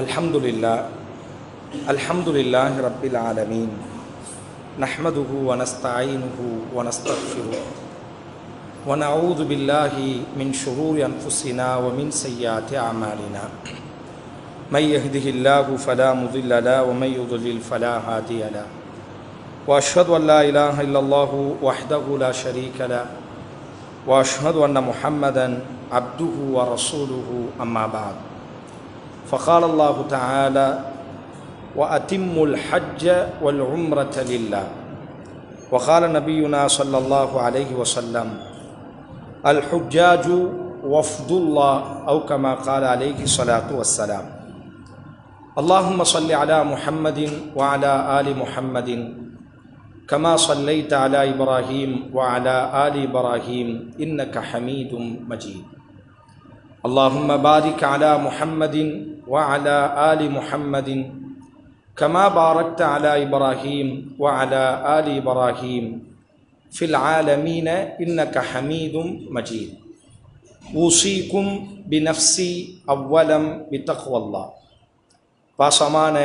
அல்ஹம்துலில்லாஹி ரப்பில் ஆலமீன் நஹ்மதுஹு வ நஸ்தஈனுஹு வ நஸ்தக்ஃபிருஹு வ நஊது பில்லாஹி மின் ஷுரூரி அன்ஃபுஸினா வ மின் ஸய்யிஆத்தி அமாலினா மை யஹ்திஹில்லாஹு ஃபலா முதில்ல லஹு வ மை யுضلل ஃபலா ஹாதிய லஹு வ அஷ்ஹது அன் லா இலாஹா இல்லல்லாஹு வஹ்தஹு லா ஷரீக லஹு வ அஷ்ஹது அன்ன முஹம்மதன் அப்துஹு வ ரசூலுஹு அம்மா பஅத். فقال الله تعالى وأتموا الحج والعمرة لله. وقال نبينا صلى الله عليه وسلم الحجاج وفد الله أو كما قال عليه الصلاة والسلام. اللهم صل على محمد وعلى آل محمد كما صليت على إبراهيم وعلى آل إبراهيم إنك حميد مجيد. اللهم بارك على محمد وعلى آل محمد كما باركت على إبراهيم وعلى آل إبراهيم في العالمين إنك حميد مجيد. أوصيكم بنفسي أولا بتقوى الله. பாசமான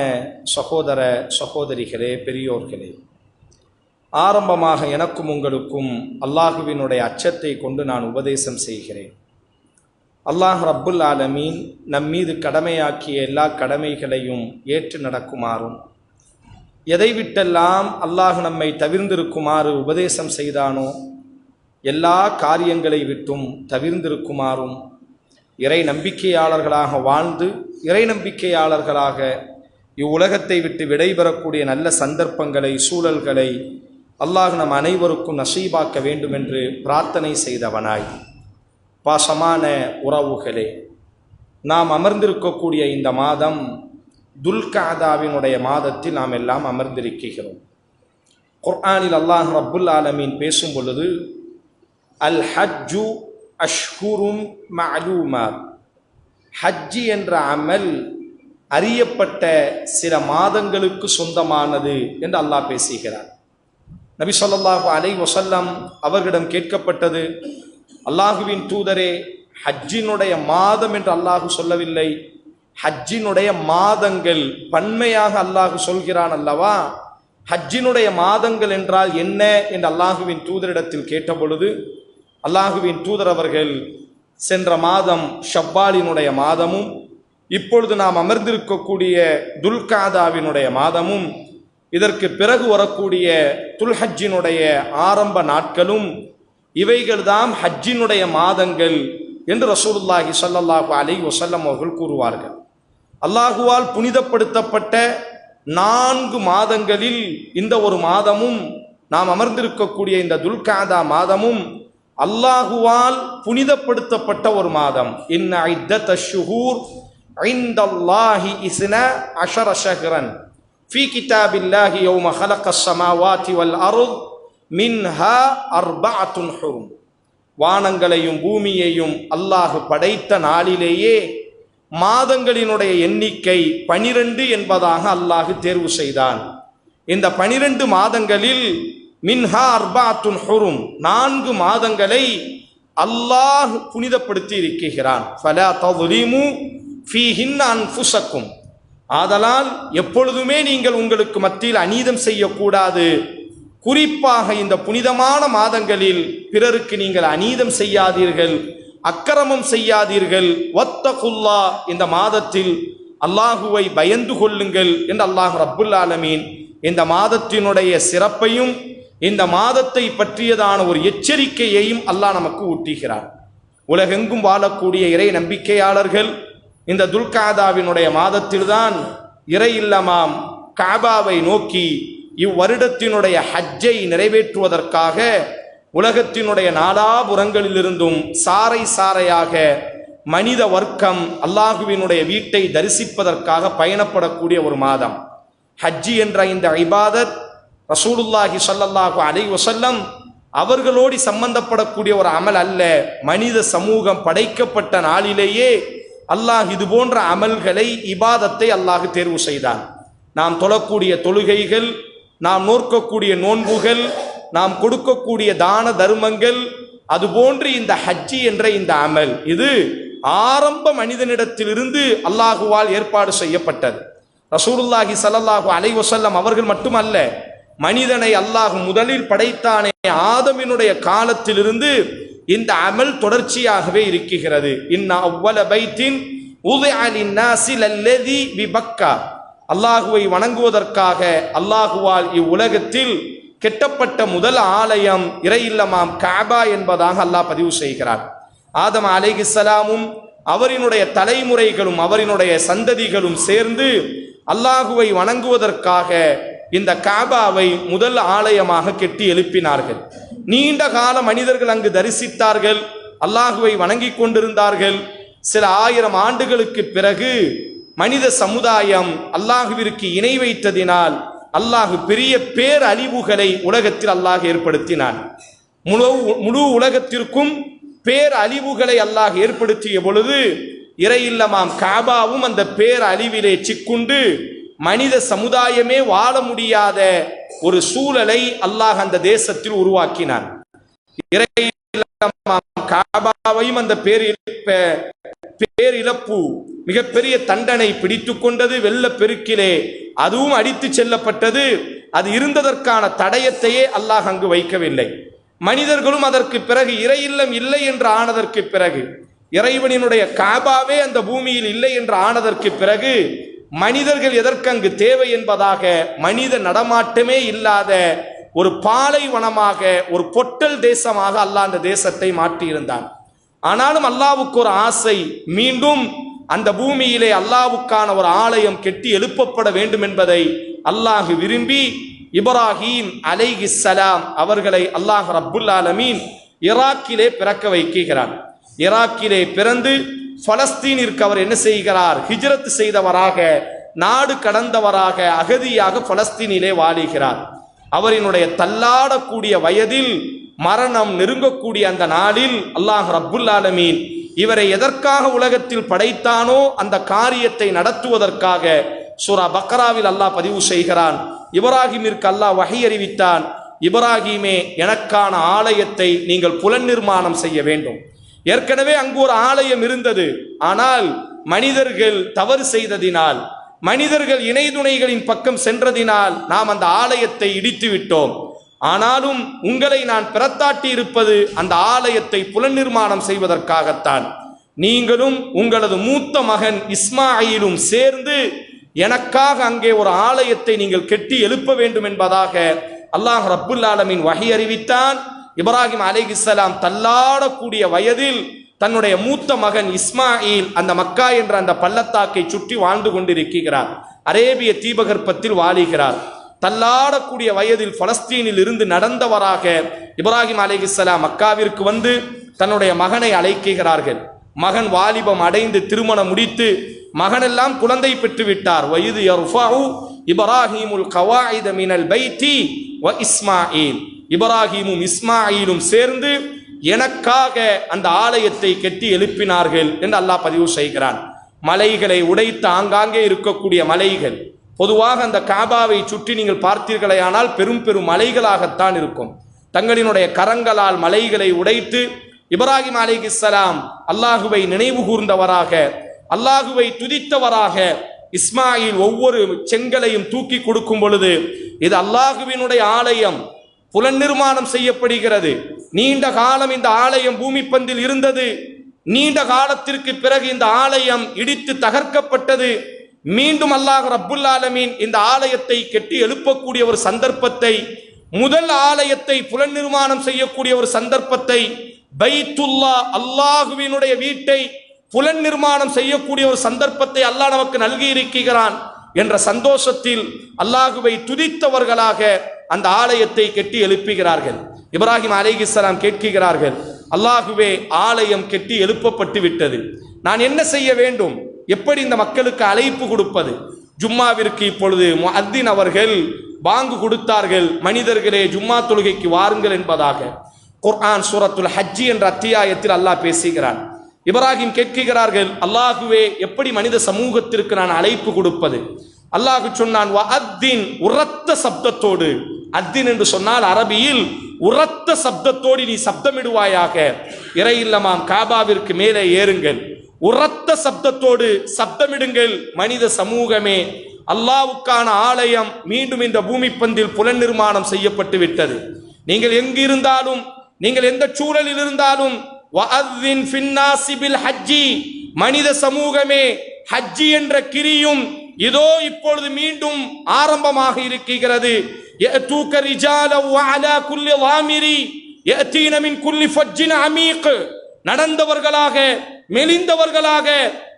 சகோதர சகோதரிகளே, பெரியோர்களே, ஆரம்பமாக எனக்கும் உங்களுக்கும் அல்லாஹுவினுடைய அச்சத்தை கொண்டு நான் உபதேசம் செய்கிறேன். அல்லாஹ் ரப்புல் ஆலமீன் நம்மீது கடமையாக்கிய எல்லா கடமைகளையும் ஏற்று நடக்குமாறும், எதை விட்டெல்லாம் அல்லாஹ் நம்மை தவிர்ந்திருக்குமாறு உபதேசம் செய்தானோ எல்லா காரியங்களை விட்டும் தவிர்ந்திருக்குமாறும், இறை நம்பிக்கையாளர்களாக வாழ்ந்து இறை நம்பிக்கையாளர்களாக இவ்வுலகத்தை விட்டு விடைபெறக்கூடிய நல்ல சந்தர்ப்பங்களை, சூழல்களை அல்லாஹ் நம் அனைவருக்கும் நசீபாக்க வேண்டும் என்று பிரார்த்தனை செய்தவனாய், பாசமான உறவுகளே, நாம் அமர்ந்திருக்கக்கூடிய இந்த மாதம் துல்காதாவினுடைய மாதத்தில் நாம் எல்லாம் அமர்ந்திருக்கிறோம். குர்ஆனில் அல்லாஹ் ரப்புல் ஆலமீன் பேசும் பொழுது அல் ஹஜ்ஜு அஷ்ஹுரும் மஅலூமாத், ஹஜ்ஜி என்ற அமல் அறியப்பட்ட சில மாதங்களுக்கு சொந்தமானது என்று அல்லாஹ் பேசுகிறார். நபி ஸல்லல்லாஹு அலைஹி வஸல்லம் அவர்களிடம் கேட்கப்பட்டது, அல்லாஹுவின் தூதரே, ஹஜ்ஜினுடைய மாதம் என்று அல்லாஹு சொல்லவில்லை, ஹஜ்ஜினுடைய மாதங்கள் பன்மையாக அல்லாஹு சொல்கிறான் அல்லவா, ஹஜ்ஜினுடைய மாதங்கள் என்றால் என்ன என்று அல்லாஹுவின் தூதரிடத்தில் கேட்டபொழுது அல்லாஹுவின் தூதர் அவர்கள் சென்ற மாதம் ஷவ்வாலினுடைய மாதமும், இப்பொழுது நாம் அமர்ந்திருக்கக்கூடிய துல்காதாவினுடைய மாதமும், இதற்கு பிறகு வரக்கூடிய துல்ஹஜ்ஜினுடைய ஆரம்ப நாட்களும், இவைகள்தான் ஹஜ்ஜினுடைய மாதங்கள் என்று ரசூலுல்லாஹி ஸல்லல்லாஹு அலைஹி வஸல்லம் அவர்கள் கூறுவார்கள். அல்லாஹுவால் புனிதப்படுத்தப்பட்ட 4 மாதங்களில் இந்த ஒரு மாதமும், நாம் அமர்ந்திருக்கக்கூடிய இந்த துல்காதா மாதமும் அல்லாஹுவால் புனிதப்படுத்தப்பட்ட ஒரு மாதம். இன்ன இத்தத்தஷ் ஷுஹூர் இன்தல்லாஹி 12 ஷஹ்ரன் ஃபீ கிதாபில்லாஹி யௌம ஹலக்கஸ் ஸமாவாதி வல் அர்த் மின்ஹா அர்பஅத்துன் ஹுரும். வானங்களையும் பூமியையும் அல்லாஹ் படைத்த நாளிலேயே மாதங்களினுடைய எண்ணிக்கை 12 என்பதாக அல்லாஹ் தேர்வு செய்தான். இந்த 12 மாதங்களில் மின்ஹா அர்பஅத்துன் ஹுரும், 4 மாதங்களை அல்லாஹ் புனிதப்படுத்தி இருக்கிறான். ஃபலா தظலிமு ஃபீஹின் அன்ஃபுஸக்கும், ஆதலால் எப்பொழுதுமே நீங்கள் உங்களுக்கு மத்தியில் அநீதம் செய்யக்கூடாது. குறிப்பாக இந்த புனிதமான மாதங்களில் பிறருக்கு நீங்கள் அநீதம் செய்யாதீர்கள், அக்கிரமம் செய்யாதீர்கள். வத்தகுல்லா, இந்த மாதத்தில் அல்லாஹுவை பயந்து கொள்ளுங்கள் என்று அல்லாஹ் ரப்புல் ஆலமீன் இந்த மாதத்தினுடைய சிறப்பையும் இந்த மாதத்தை பற்றியதான ஒரு எச்சரிக்கையையும் அல்லாஹ் நமக்கு ஊட்டுகிறார். உலகெங்கும் வாழக்கூடிய இறை நம்பிக்கையாளர்கள் இந்த துல்காதாவினுடைய மாதத்தில்தான் இறை இல்லமாம் காபாவை நோக்கி இவ்வருடத்தினுடைய ஹஜ்ஜை நிறைவேற்றுவதற்காக உலகத்தினுடைய நாலாபுறங்களிலிருந்தும் சாறை சாறையாக மனித வர்க்கம் அல்லாஹுவினுடைய வீட்டை தரிசிப்பதற்காக பயணப்படக்கூடிய ஒரு மாதம். ஹஜ்ஜி என்ற இந்த இபாதத் ரசூலுல்லாஹி ஸல்லல்லாஹு அலைஹி வஸல்லம் அவர்களோடு சம்பந்தப்படக்கூடிய ஒரு அமல் அல்ல. மனித சமூகம் படைக்கப்பட்ட நாளிலேயே அல்லாஹ் இது போன்ற அமல்களை, இபாதத்தை அல்லாஹ் தேர்வு செய்தான். நாம் தொழக்கூடிய தொழுகைகள், நாம் நோக்கக்கூடிய நோன்புகள், நாம் கொடுக்கக்கூடிய தான தர்மங்கள், அதுபோன்று இந்த ஹஜ்ஜி என்ற இந்த அமல், இது ஆரம்ப மனிதனிடத்திலிருந்து அல்லாஹுவால் ஏற்பாடு செய்யப்பட்டது. ரசூலுல்லாஹி ஸல்லல்லாஹு அலைஹி வஸல்லம் அவர்கள் மட்டுமல்ல, மனிதனை அல்லாஹ் முதலில் படைத்தானே ஆதமினுடைய காலத்திலிருந்து இந்த அமல் தொடர்ச்சியாகவே இருக்கிறது. இன்ன அவ்வல பைத்தின் உதிஅ லின்னாஸி லல்லதி பிபக்கா, அல்லாஹுவை வணங்குவதற்காக அல்லாஹுவால் இவ்வுலகத்தில் கெட்டப்பட்ட முதல் ஆலயம் இறை இல்லமாம் கஅபா என்பதாக அல்லாஹ் பதிவு செய்கிறார். ஆதம் அலைஹிஸ்ஸலாமும் அவரினுடைய தலைமுறைகளும் அவரினுடைய சந்ததிகளும் சேர்ந்து அல்லாஹுவை வணங்குவதற்காக இந்த கஅபாவை முதல் ஆலயமாக கெட்டி எழுப்பினார்கள். நீண்ட கால மனிதர்கள் அங்கு தரிசித்தார்கள், அல்லாஹுவை வணங்கி கொண்டிருந்தார்கள். சில 1000 ஆண்டுகளுக்கு பிறகு மனித சமுதாயம் அல்லாஹுவிற்கு இணை வைத்ததினால் அல்லாஹு பெரிய பேரழிவுகளை உலகத்தில் அல்லாஹ் ஏற்படுத்தினான். முழு உலகத்திற்கும் பேரழிவுகளை அல்லாஹ் ஏற்படுத்திய பொழுது இறை இல்லமாம் கஅபாவும் அந்த பேரழிவிலே சிக்குண்டு மனித சமுதாயமே வாழ முடியாத ஒரு சூழலை அல்லாஹ் அந்த தேசத்தில் உருவாக்கினான். இறை இல்லமாம் கஅபாவையும் அந்த பேரிழப்பு மிகப்பெரிய தண்டனை பிடித்து கொண்டது. வெள்ள பெருக்கிலே அதுவும் அடித்து செல்லப்பட்டது. அது இருந்ததற்கான தடயத்தையே அல்லாஹ் அங்கு வைக்கவில்லை. மனிதர்களும் அதற்கு பிறகு இறை இல்லம் இல்லை என்று ஆனதற்கு பிறகு, இறைவனினுடைய கஅபாவே அந்த பூமியில் இல்லை என்று ஆனதற்கு பிறகு மனிதர்கள் எதற்கு அங்கு தேவை என்பதாக மனித நடமாட்டமே இல்லாத ஒரு பாலைவனமாக, ஒரு பொட்டல் தேசமாக அல்லாஹ் அந்த தேசத்தை மாற்றியிருந்தான். ஆனாலும் அல்லாஹ்வுக்கு ஒரு ஆசை, மீண்டும் அந்த பூமியிலே அல்லாஹ்வுக்கான ஒரு ஆலயம் கெட்டி எழுப்பப்பட வேண்டும் என்பதை அல்லாஹ் விரும்பி இப்ராஹீம் அலைஹிஸ்ஸலாம் அவர்களை அல்லாஹ் ரப்புல் ஆலமீன் ஈராக்கிலே பிறக்க வைக்கிறார். ஈராக்கிலே பிறந்து பலஸ்தீனிற்கு அவர் என்ன செய்கிறார்? ஹிஜ்ரத் செய்தவராக, நாடு கடந்தவராக, அகதியாக பலஸ்தீனிலே வாழுகிறார். அவரினுடைய தள்ளாடக்கூடிய வயதில் மரணம் நெருங்கக்கூடிய அந்த நாளில் அல்லாஹ் ரப்புல் ஆலமீன் இவரை எதற்காக உலகத்தில் படைத்தானோ அந்த காரியத்தை நடத்துவதற்காக சூரா பக்ராவில் அல்லாஹ் பதிவு செய்கிறான். இப்ராஹிமிற்கு அல்லாஹ் வஹி அறிவித்தான், இப்ராஹிமே, எனக்கான ஆலயத்தை நீங்கள் புலன் நிர்மாணம் செய்ய வேண்டும். ஏற்கனவே அங்கு ஒரு ஆலயம் இருந்தது. ஆனால் மனிதர்கள் தவறு செய்ததினால், மனிதர்கள் இணைதுணைகளின் பக்கம் சென்றதினால் நாம் அந்த ஆலயத்தை இடித்து விட்டோம். ஆனாலும் உங்களை நான் பிறத்தாட்டி இருப்பது அந்த ஆலயத்தை புலன் நிர்மாணம் செய்வதற்காகத்தான். நீங்களும் உங்களது மூத்த மகன் இஸ்மாயிலும் சேர்ந்து எனக்காக அங்கே ஒரு ஆலயத்தை நீங்கள் கெட்டி எழுப்ப வேண்டும் என்பதாக அல்லாஹ் ரப்புல் ஆலமீன் வஹி அறிவித்தான். இப்ராஹிம் அலைஹிஸ்ஸலாம் தள்ளாடக்கூடிய வயதில் தன்னுடைய மூத்த மகன் இஸ்மாயில் அந்த மக்கா என்ற அந்த பள்ளத்தாக்கை சுற்றி வாழ்ந்து கொண்டிருக்கிறார். அரேபிய தீபகற்பத்தில் வாழுகிறார். தள்ளாடக்கூடிய வயதில் பலஸ்தீனில் இருந்து நடந்தவராக இப்ராஹிம் அலைஹிஸ்ஸலாம் மக்காவிற்கு வந்து தன்னுடைய மகனை அழைக்கிறார்கள். மகன் வாலிபம் அடைந்து திருமணம் முடித்து மகனெல்லாம் குழந்தை பெற்று விட்டார். வயது யர்ஃபஉ இப்ராஹிமுல் கவாயித மினல் பைத்தி வ இஸ்மாயில், இப்ராஹிமும் இஸ்மாயிலும் சேர்ந்து எனக்காக அந்த ஆலயத்தை கட்டி எழுப்பினார்கள் என்று அல்லாஹ் பதிவு செய்கிறான். மலைகளை உடைத்து ஆங்காங்கே இருக்கக்கூடிய மலைகள், பொதுவாக அந்த கஅபாவை சுற்றி நீங்கள் பார்த்தீர்களேயானால் பெரும் பெரும் மலைகளாகத்தான் இருக்கும். தங்களினுடைய கரங்களால் மலைகளை உடைத்து இப்ராஹிம் அலைஹிஸ்ஸலாம் அல்லாஹுவை நினைவு கூர்ந்தவராக, அல்லாஹுவை துதித்தவராக இஸ்மாயில் ஒவ்வொரு செங்கலையும் தூக்கி கொடுக்கும் பொழுது இது அல்லாஹுவினுடைய ஆலயம் புலன் நிர்மாணம் செய்யப்படுகிறது. நீண்ட காலம் இந்த ஆலயம் பூமி பந்தில் இருந்தது. நீண்ட காலத்திற்கு பிறகு இந்த ஆலயம் இடித்து தகர்க்கப்பட்டது. மீண்டும் அல்லாஹ் ரப்புல் ஆலமீன் இந்த ஆலயத்தை கெட்டி எழுப்பக்கூடிய ஒரு சந்தர்ப்பத்தை, முதல் ஆலயத்தை புலன் நிர்மாணம் செய்யக்கூடிய ஒரு சந்தர்ப்பத்தை, பைத்துல்லா அல்லாஹுவினுடைய வீட்டை புலன் நிர்மாணம் செய்யக்கூடிய ஒரு சந்தர்ப்பத்தை அல்லாஹ் நமக்கு நல்கி இருக்கிறான் என்ற சந்தோஷத்தில் அல்லாஹுவை துதித்தவர்களாக அந்த ஆலயத்தை கெட்டி எழுப்புகிறார்கள். இப்ராஹிம் அலைஹிஸ்ஸலாம் கேட்கிறார்கள், அல்லாஹுவே, ஆலயம் கெட்டி எழுப்பப்பட்டு விட்டது, நான் என்ன செய்ய வேண்டும்? எப்படி இந்த மக்களுக்கு அழைப்பு கொடுப்பது? ஜும்மாவிற்கு இப்பொழுது முஅத்தின் அவர்கள் பாங்கு கொடுத்தார்கள், மனிதர்களே ஜும்மா தொழுகைக்கு வாருங்கள் என்பதாக. குர்ஆன் சூரத்துல் ஹஜ் என்ற அத்தியாயத்தில் அல்லாஹ் பேசுகிறான். இப்ராஹிம் கேட்கிறார்கள், அல்லாஹுவே, எப்படி மனித சமூகத்திற்கு நான் அழைப்பு கொடுப்பது? அல்லாஹு சொன்னான், வஅத்தின், உரத்த சப்தத்தோடு. அத்தின் என்று சொன்னால் அரபியில் உரத்த சப்தத்தோடு நீ சப்தமிடுவாயாக. இறை இல்லமாம் காபாவிற்கு மேலே ஏறுங்கள். உரத்த சப்தத்தோடு சப்தமிடுங்கள் மனித சமூகமே, அல்லாஹ்வுக்கான ஆலயம் மீண்டும் இந்த பூமி பந்தில் புலன் நிர்மாணம் செய்யப்பட்டு விட்டது. நீங்கள் எங்கு இருந்தாலும், நீங்கள் எந்த சூழலில் இருந்தாலும், வஅذின் ஃபின்னாஸி பில் ஹஜ்ஜி, மனித சமூகமே ஹஜ்ஜி என்ற கிரியும் இதோ இப்பொழுது மீண்டும் ஆரம்பமாக இருக்கிறது. யஅதூக ரிஜாலன் வஅலா குல்லி ضامرி யஅதீன மின் குல்லி ஃபஜ்ஜின் அமீக், நடந்தவர்களாக மெலிந்தவர்களாக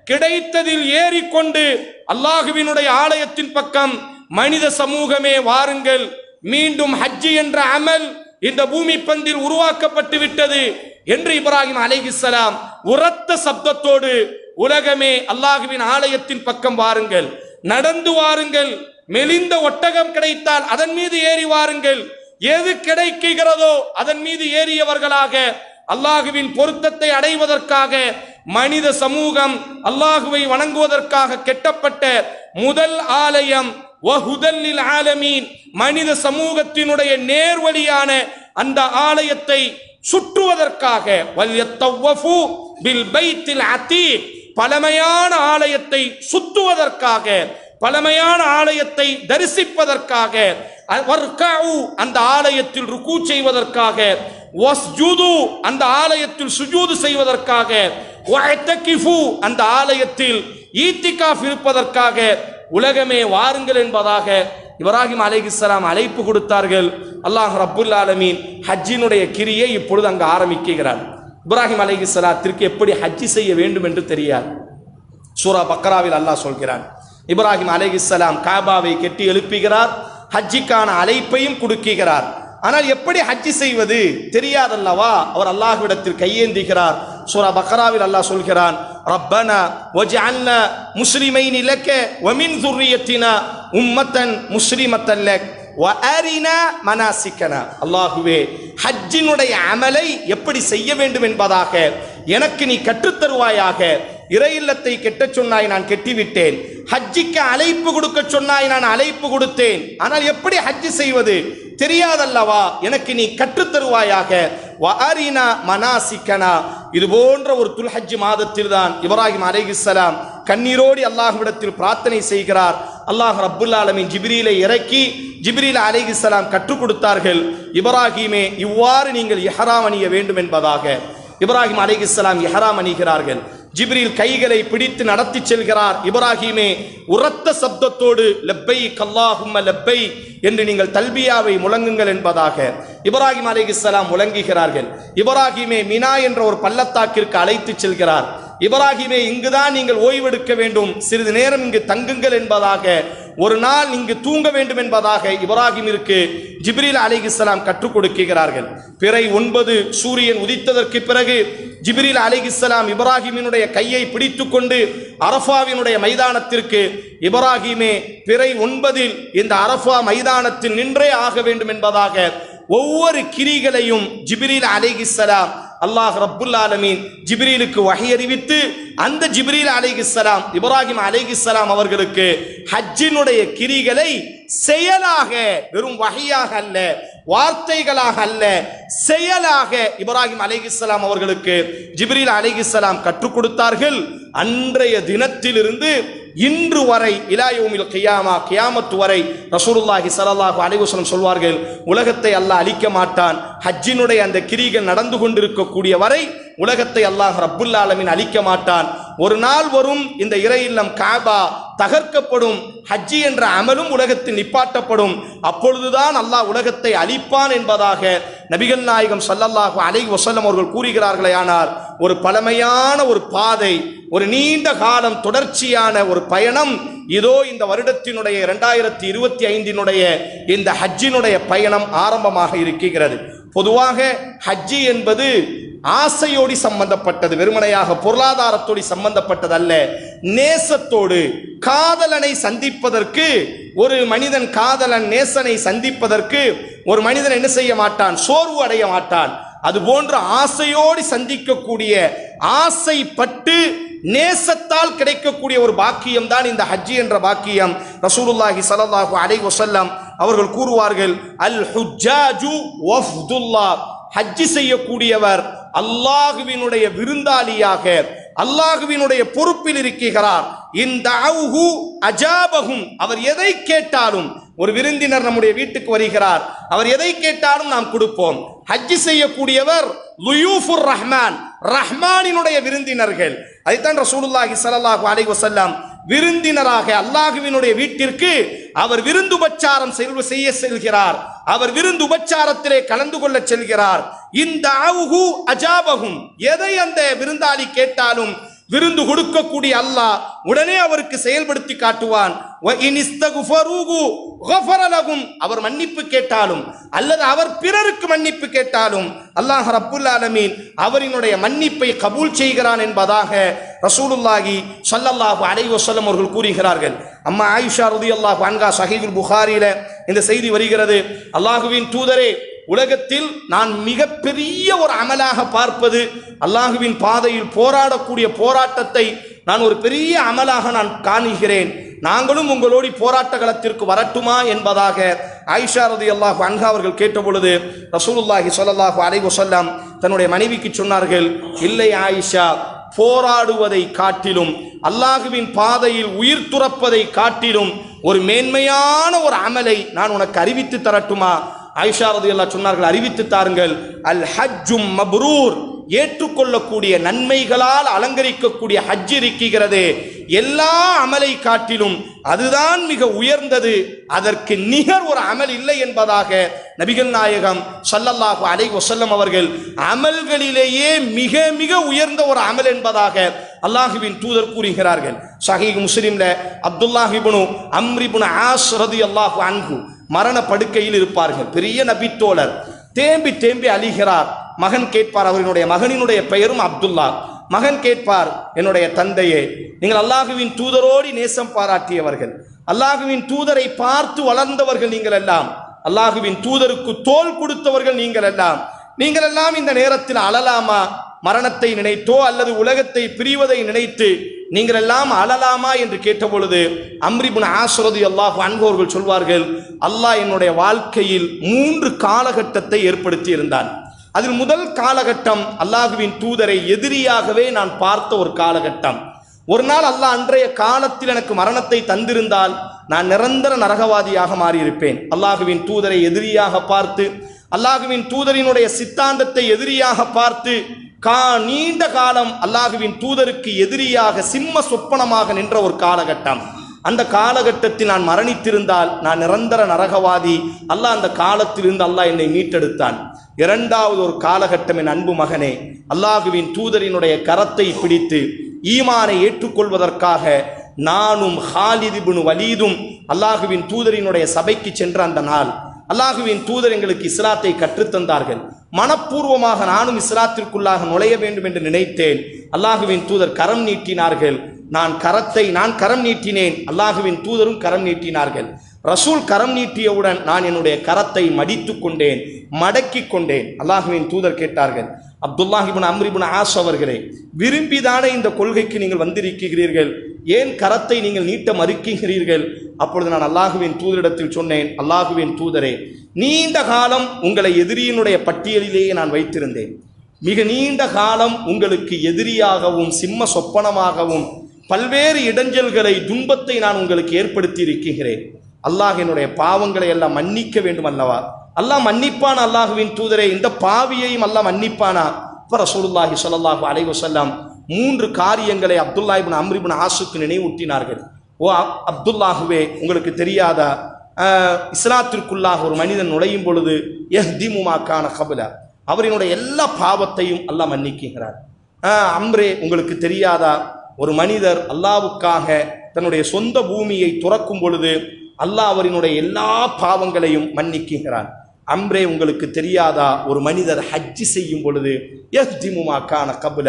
கிடைத்ததில் ஏறிக்கொண்டு அல்லாஹுவினுடைய ஆலயத்தின் பக்கம் மனித சமூகமே வாருங்கள். மீண்டும் ஹஜ்ஜி என்ற அமல் இந்த பூமி பந்தில் உருவாக்கப்பட்டு விட்டது என்று இப்ராஹிம் அலைஹிஸ்ஸலாம் உரத்த சப்தத்தோடு உலகமே அல்லாஹுவின் ஆலயத்தின் பக்கம் வாருங்கள், நடந்து வாருங்கள். மெலிந்த ஒட்டகம் கிடைத்தால் அதன் மீது ஏறி வாருங்கள். எது கிடைக்கிறதோ அதன் மீது ஏறியவர்களாக அல்லாஹுவின் பொருத்தத்தை அடைவதற்காக மனித சமூகம் அல்லாஹுவை வணங்குவதற்காக கெட்டப்பட்ட முதல் ஆலயம் வஹுதல் லில் ஆலமீன், மனித சமூகத்தினுடைய நேர்வழியான அந்த ஆலயத்தை சுற்றுவதற்காக வல்யத்தவ்வஃபு பில் பைத்தில் அதீக், பழமையான ஆலயத்தை சுற்றுவதற்காக, பழமையான ஆலயத்தை தரிசிப்பதற்காக, வர்கஉ அந்த ஆலயத்தில் ருக்கு செய்வதற்காக, வஸ்ஜுது அந்த ஆலயத்தில் சுஜூது செய்வதற்காக, வஅதகிஃபு அந்த ஆலயத்தில் ஈத்திகாஃப் இருப்பதற்காக உலகமே வாருங்கள் என்பதாக இப்ராஹிம் அலைஹிஸ்ஸலாம் அழைப்பு கொடுத்தார்கள். அல்லாஹ் ரப்புல் ஆலமீன் ஹஜ்ஜினுடைய கிரியை இப்பொழுது அங்கு ஆரம்பிக்கிறார். இப்ராஹிம் அலைஹிஸ்ஸலாத்திற்கு எப்படி ஹஜ்ஜி செய்ய வேண்டும் என்று தெரியாது. சூரா பக்ராவில் அல்லாஹ் சொல்கிறான், இப்ராஹிம் அலைஹிஸ்ஸலாம் காபாவை கட்டி எழுப்புகிறார், ஹஜ்ஜிக்கான அழைப்பையும் கொடுக்கிறார். ஆனால் எப்படி ஹஜ்ஜி செய்வது தெரியாதல்லவா, அவர் அல்லாஹ்விடத்தில் கையேந்துகிறார். சூரா பக்ராவில் அல்லாஹ் சொல்கிறான், ரப்பனா வஜஅல்னா முஸ்லிமைனி லக வ மின் ذُرِّيَّتِنَا உம்மத்தன் முஸ்லிமத்தன் லக் வ அரினா மனாசிக்கனா. அல்லாஹ்வே, ஹஜ்ஜினுடைய அமலை எப்படி செய்ய வேண்டும் என்பதாக எனக்கு நீ கற்றுத் தருவாயாக. இறை இல்லத்தை கெட்டச் சொன்னாய், நான் கெட்டிவிட்டேன். ஹஜ்ஜிக்கு அழைப்பு கொடுக்க சொன்னாய், நான் அழைப்பு கொடுத்தேன். ஆனால் எப்படி ஹஜ்ஜி செய்வது தெரியாதல்லவா, எனக்கு நீ கற்றுத் தருவாயாக. வஅரினா மனாசிக்கனா. இது போன்ற ஒரு துல்ஹஜ் மாதத்தில் தான் இப்ராஹிம் அலைஹிஸ்ஸலாம் கண்ணீரோடி அல்லாஹ்விடத்தில் பிரார்த்தனை செய்கிறார். அல்லாஹ் ரப்புல் ஆலமீன் ஜிப்ரீலை இறக்கி ஜிப்ரீல் அலைஹிஸ்ஸலாம் கற்றுக் கொடுத்தார்கள், இப்ராஹிமே இவ்வாறு நீங்கள் இஹ்ராம் அணிய வேண்டும் என்பதாக. இப்ராஹிம் அலைஹிஸ்ஸலாம் இஹ்ராம் அணிகிறார்கள். ஜிப்ரீல் கைகளை பிடித்து நடத்தி செல்கிறார். இப்ராஹிமே உரத்த சப்தத்தோடு லப்பைக் அல்லாஹும்ம லப்பைக் என்று நீங்கள் தல்பியாவை முழங்குங்கள் என்பதாக இப்ராஹிம் அலைஹிஸ்ஸலாம் முழங்குகிறார்கள். இப்ராஹிமே மினா என்ற ஒரு பள்ளத்தாக்கிற்கு அழைத்து செல்கிறார். இப்ராஹிமே இங்குதான் நீங்கள் ஓய்வெடுக்க வேண்டும், சிறிது நேரம் இங்கு தங்குங்கள் என்பதாக, ஒரு நாள் இங்கு தூங்க வேண்டும் என்பதாக இப்ராஹிமிற்கு ஜிப்ரீல் அலைஹிஸ்ஸலாம் கற்றுக் கொடுக்கிறார்கள். பிறை 9 சூரியன் உதித்ததற்கு பிறகு ஜிப்ரீல் அலைஹிஸ்ஸலாம் இப்ராஹிமினுடைய கையை பிடித்துக் கொண்டு அரஃபாவினுடைய மைதானத்திற்கு, இப்ராஹிமே பிறை 9 இந்த அரஃபா மைதானத்தில் நின்றே ஆக வேண்டும் என்பதாக ஒவ்வொரு கிரிகளையும் ஜிப்ரீல் அலைஹிஸ்ஸலாம் அல்லாஹ் ரப்புல் ஆலமீன் ஜிப்ரீலுக்கு வஹி அறிவித்து, அந்த ஜிப்ரீல் அலைஹிஸ்ஸலாம் இப்ராஹிம் அலைஹிஸ்ஸலாம் அவர்களுக்கு ஹஜ்ஜினுடைய கிரிகளை செயலாக, வெறும் வஹியாக அல்ல, வார்த்தைகளாக அல்ல, செயலாக இப்ராஹிம் அலைஹிஸ்ஸலாம் அவர்களுக்கு ஜிப்ரீல் அலைஹிஸ்ஸலாம் கற்றுக் கொடுத்தார்கள். அன்றைய தினத்திலிருந்து இன்று வரை இலா யௌமில் கியாமா, கியாமத் வரை ரசூலுல்லாஹி ஸல்லல்லாஹு அலைஹி வஸல்லம் சொல்வார்கள், உலகத்தை அல்லாஹ் அழிக்க மாட்டான். ஹஜ்ஜினுடைய அந்த கிரிகள் நடந்து கொண்டிருக்கக்கூடிய வரை உலகத்தை அல்லாஹ் ரப்புல் ஆலமீன் அழிக்க மாட்டான். ஒரு நாள் வரும், இந்த இறை இல்லம் காபா தகர்க்கப்படும், ஹஜ்ஜி என்ற அமலும் உலகத்தில் நிப்பாட்டப்படும். அப்பொழுதுதான் அல்லாஹ் உலகத்தை அழிப்பான் என்பதாக நபிகள் நாயகம் ஸல்லல்லாஹு அலைஹி வஸல்லம் அவர்கள் கூறுகிறார்களே. ஆனால் ஒரு பழமையான ஒரு பாதை, ஒரு நீண்ட காலம் தொடர்ச்சியான ஒரு பயணம், இதோ இந்த வருடத்தினுடைய 2025 இந்த ஹஜ்ஜினுடைய பயணம் ஆரம்பமாக இருக்கிறது. பொதுவாக ஹஜ்ஜி என்பது ஆசையோடு சம்பந்தப்பட்டது, வெறுமனையாக பொருளாதாரத்தோடு சம்பந்தப்பட்டது அல்ல. நேசத்தோடு, காதலனை சந்திப்பதற்கு ஒரு மனிதன், காதலன் நேசனை சந்திப்பதற்கு ஒரு மனிதன் என்ன செய்ய மாட்டான், சோர்வு அடைய மாட்டான். அதுபோன்ற ஆசையோடு சந்திக்கக்கூடிய, ஆசைப்பட்டு நேசத்தால் கிடைக்கக்கூடிய ஒரு பாக்கியம் தான் இந்த ஹஜ்ஜி என்ற பாக்கியம். ரசூலுல்லாஹி ஸல்லல்லாஹு அலைஹி வஸல்லம் அவர்கள் கூறுவார்கள், அல் ஹுஜ்ஜாஜு வஃதுல்லாஹ், ஹஜ்ஜி செய்யக்கூடியவர் அல்லாஹுவினுடைய விருந்தாளியாக, அல்லாஹுவினுடைய பொறுப்பில் இருக்கிறார். இந்த அஜாபகும், அவர் எதை கேட்டாலும், ஒரு விருந்தினர் நம்முடைய வீட்டுக்கு வருகிறார், அவர் எதை கேட்டாலும் நாம் கொடுப்போம். ஹஜ் செய்யக்கூடியவர் லுயூஃபுர் ரஹ்மான், ரஹ்மானினுடைய விருந்தினர்கள். அதைத்தான் ரசூலுல்லாஹி ஸல்லல்லாஹு அலைஹி வஸல்லம் விருந்தினராக அல்லாஹுவினுடைய வீட்டிற்கு அவர் விருந்து உபச்சாரம் செய்ய செல்கிறார். அவர் விருந்து உபச்சாரத்திலே கலந்து கொள்ள செல்கிறார். இந்த அஜாபகும், எதை அந்த விருந்தாளி கேட்டாலும் விருந்து கொடுக்கக்கூடிய அல்லாஹ் உடனே அவருக்கு செயல்படுத்தி காட்டுவான். அவர் மன்னிப்பு கேட்டாலும் அல்லது அவர் பிறருக்கு மன்னிப்பு கேட்டாலும் அல்லாஹ் ரப்புல் ஆலமீன் அவரினுடைய மன்னிப்பை கபூல் செய்கிறான் என்பதாக ரசூலுல்லாஹி ஸல்லல்லாஹு அலைஹி வஸல்லம் அவர்கள் கூறுகிறார்கள். அம்மா ஆயிஷா ரலியல்லாஹு அன்ஹா ஸஹீஹுல் புகாரியில இந்த செய்தி வருகிறது. அல்லாஹுவின் தூதரே, உலகத்தில் நான் மிகப்பெரிய ஒரு அமலாக பார்ப்பது அல்லாஹுவின் பாதையில் போராடக்கூடிய போராட்டத்தை நான் ஒரு பெரிய அமலாக நான் காணுகிறேன். நாங்களும் உங்களோடு போராட்ட களத்திற்கு வரட்டுமா என்பதாக ஆயிஷா ரலியல்லாஹு அன்ஹா அவர்கள் கேட்டபொழுது ரசூலுல்லாஹி ஸல்லல்லாஹு அலைஹி வஸல்லம் தன்னுடைய மனைவிக்கு சொன்னார்கள், இல்லை ஆயிஷா, போராடுவதை காட்டிலும் அல்லாஹுவின் பாதையில் உயிர் துறப்பதை காட்டிலும் ஒரு மேன்மையான ஒரு அமலை நான் உனக்கு அறிவித்து தரட்டுமா? ஆயிஷா ரலியல்லாஹு சொன்னார்கள், அறிவித்து தாருங்கள். அல் ஹஜ்ஜும் மப்ரூர், ஏற்றுக்கொள்ளக்கூடிய நன்மைகளால் அலங்கரிக்கக்கூடிய ஹஜ் இருக்கிறது, எல்லா அமலை காட்டிலும் அதுதான் மிக உயர்ந்தது, அதற்கு நிகர் ஒரு அமல் இல்லை என்பதாக நபிகள் நாயகம் ஸல்லல்லாஹு அலைஹி வஸல்லம் அவர்கள் அமல்களிலேயே மிக மிக உயர்ந்த ஒரு அமல் என்பதாக அல்லாஹுவின் தூதர் கூறுகிறார்கள். ஸஹீஹ் முஸ்லிம்ல அப்துல்லாஹ் இப்னு அம்ர் இப்னு ஆஸ் ரலியல்லாஹு அன்ஹு மரண படுக்கையில் இருப்பார்கள். பெரிய நபித்தோழர், தேம்பி தேம்பி அழுகிறார். மகன் கேட்பார், அவரினுடைய மகனினுடைய பெயரும் அப்துல்லா. மகன் கேட்பார், என்னுடைய தந்தையே, நீங்கள் அல்லாஹுவின் தூதரோடு நேசம் பாராட்டியவர்கள், அல்லாஹுவின் தூதரை பார்த்து வளர்ந்தவர்கள் நீங்கள் எல்லாம், அல்லாஹுவின் தூதருக்கு தோள் கொடுத்தவர்கள் நீங்கள் எல்லாம் இந்த நேரத்தில் அழலாமா? மரணத்தை நினைத்தோ அல்லது உலகத்தை பிரிவதை நினைத்து நீங்கள் எல்லாம் அழலாமா என்று கேட்டபொழுது அம்ர் இப்னு ஆஸ் ரலியல்லாஹு அன்ஹு அவர்கள் சொல்வார்கள், அல்லாஹ் என்னுடைய வாழ்க்கையில் 3 காலகட்டத்தை ஏற்படுத்தி இருந்தான். அதில் முதல் காலகட்டம் அல்லாஹுவின் தூதரை எதிரியாகவே நான் பார்த்த ஒரு காலகட்டம். ஒரு நாள் அல்லாஹ் அன்றைய காலத்தில் எனக்கு மரணத்தை தந்திருந்தால் நான் நிரந்தர நரகவாதியாக மாறியிருப்பேன். அல்லாஹுவின் தூதரை எதிரியாக பார்த்து, அல்லாஹுவின் தூதரினுடைய சித்தாந்தத்தை எதிரியாக பார்த்து நீண்ட காலம் அல்லாஹுவின் தூதருக்கு எதிரியாக சிம்ம சொப்பனமாக நின்ற ஒரு காலகட்டம். அந்த காலகட்டத்தில் நான் மரணித்திருந்தால் நான் நிரந்தர நரகவாதி. அல்லாஹ் அந்த காலத்திலிருந்து அல்லாஹ் என்னை மீட்டெடுத்தான். இரண்டாவது ஒரு காலகட்டம், என் அன்பு மகனே, அல்லாஹுவின் தூதரினுடைய கரத்தை பிடித்து ஈமானை ஏற்றுக்கொள்வதற்காக நானும் ஹாலித் இப்னு வலீதும் அல்லாஹுவின் தூதரினுடைய சபைக்கு சென்ற அந்த நாள் அல்லாஹுவின் தூதர் எங்களுக்கு இஸ்லாத்தை கற்றுத்தந்தார்கள். மனப்பூர்வமாக நானும் இஸ்லாத்திற்குள்ளாக நுழைய வேண்டும் என்று நினைத்தேன். அல்லாஹுவின் தூதர் கரம் நீட்டினார்கள். நான் கரம் நீட்டினேன். அல்லாஹுவின் தூதரும் கரம் நீட்டினார்கள். ரசூல் கரம் நீட்டியவுடன் நான் என்னுடைய கரத்தை மடித்து கொண்டேன், மடக்கி கொண்டேன். அல்லாஹுவின் தூதர் கேட்டார்கள், அப்துல்லாஹ் இப்னு அம்ர் இப்னு ஆஸ் அவர்களே, விரும்பிதானே இந்த கொள்கைக்கு நீங்கள் வந்திருக்கிறீர்கள், ஏன் கரத்தை நீங்கள் நீட்ட மறுக்கிறீர்கள்? அப்பொழுது நான் அல்லாஹுவின் தூதரிடத்தில் சொன்னேன், அல்லாஹுவின் தூதரே, நீண்ட காலம் உங்களை எதிரியினுடைய பட்டியலிலேயே நான் வைத்திருந்தேன். மிக நீண்ட காலம் உங்களுக்கு எதிரியாகவும் சிம்ம சொப்பனமாகவும் பல்வேறு இடைஞ்சல்களை, துன்பத்தை நான் உங்களுக்கு ஏற்படுத்தி இருக்கிறேன். அல்லாஹ் என்னுடைய பாவங்களை எல்லாம் மன்னிக்க வேண்டும் அல்லவா? அல்லாஹ் மன்னிப்பானா? அல்லாஹுவின் தூதரே, இந்த பாவியையும் அல்லாஹ் மன்னிப்பானா? இப்ப ரசூலுல்லாஹி ஸல்லல்லாஹு அலைஹி வஸல்லம் 3 காரியங்களை அப்துல்லாஹ் இப்னு அம்ர் இப்னு ஆஸுக்கு நினைவூட்டினார்கள். ஓ அப்துல்லாஹுவே, உங்களுக்கு தெரியாதா, இஸ்லாத்திற்குள்ளாக ஒரு மனிதன் நுழையும் பொழுது யஹ்திமு மா கான கப்ல, அவரினுடைய எல்லா பாவத்தையும் அல்லாஹ் மன்னிக்கிறார். அம்ரே, உங்களுக்கு தெரியாதா, ஒரு மனிதர் அல்லாஹ்வுக்காக தன்னுடைய சொந்த பூமியை துறக்கும் பொழுது அல்லாஹ் அவரினுடைய எல்லா பாவங்களையும் மன்னிக்கிறான். அம்ரே, உங்களுக்கு தெரியாதா, ஒரு மனிதர் ஹஜ்ஜி செய்யும் பொழுது யஹ்திமு மா கான கப்ல,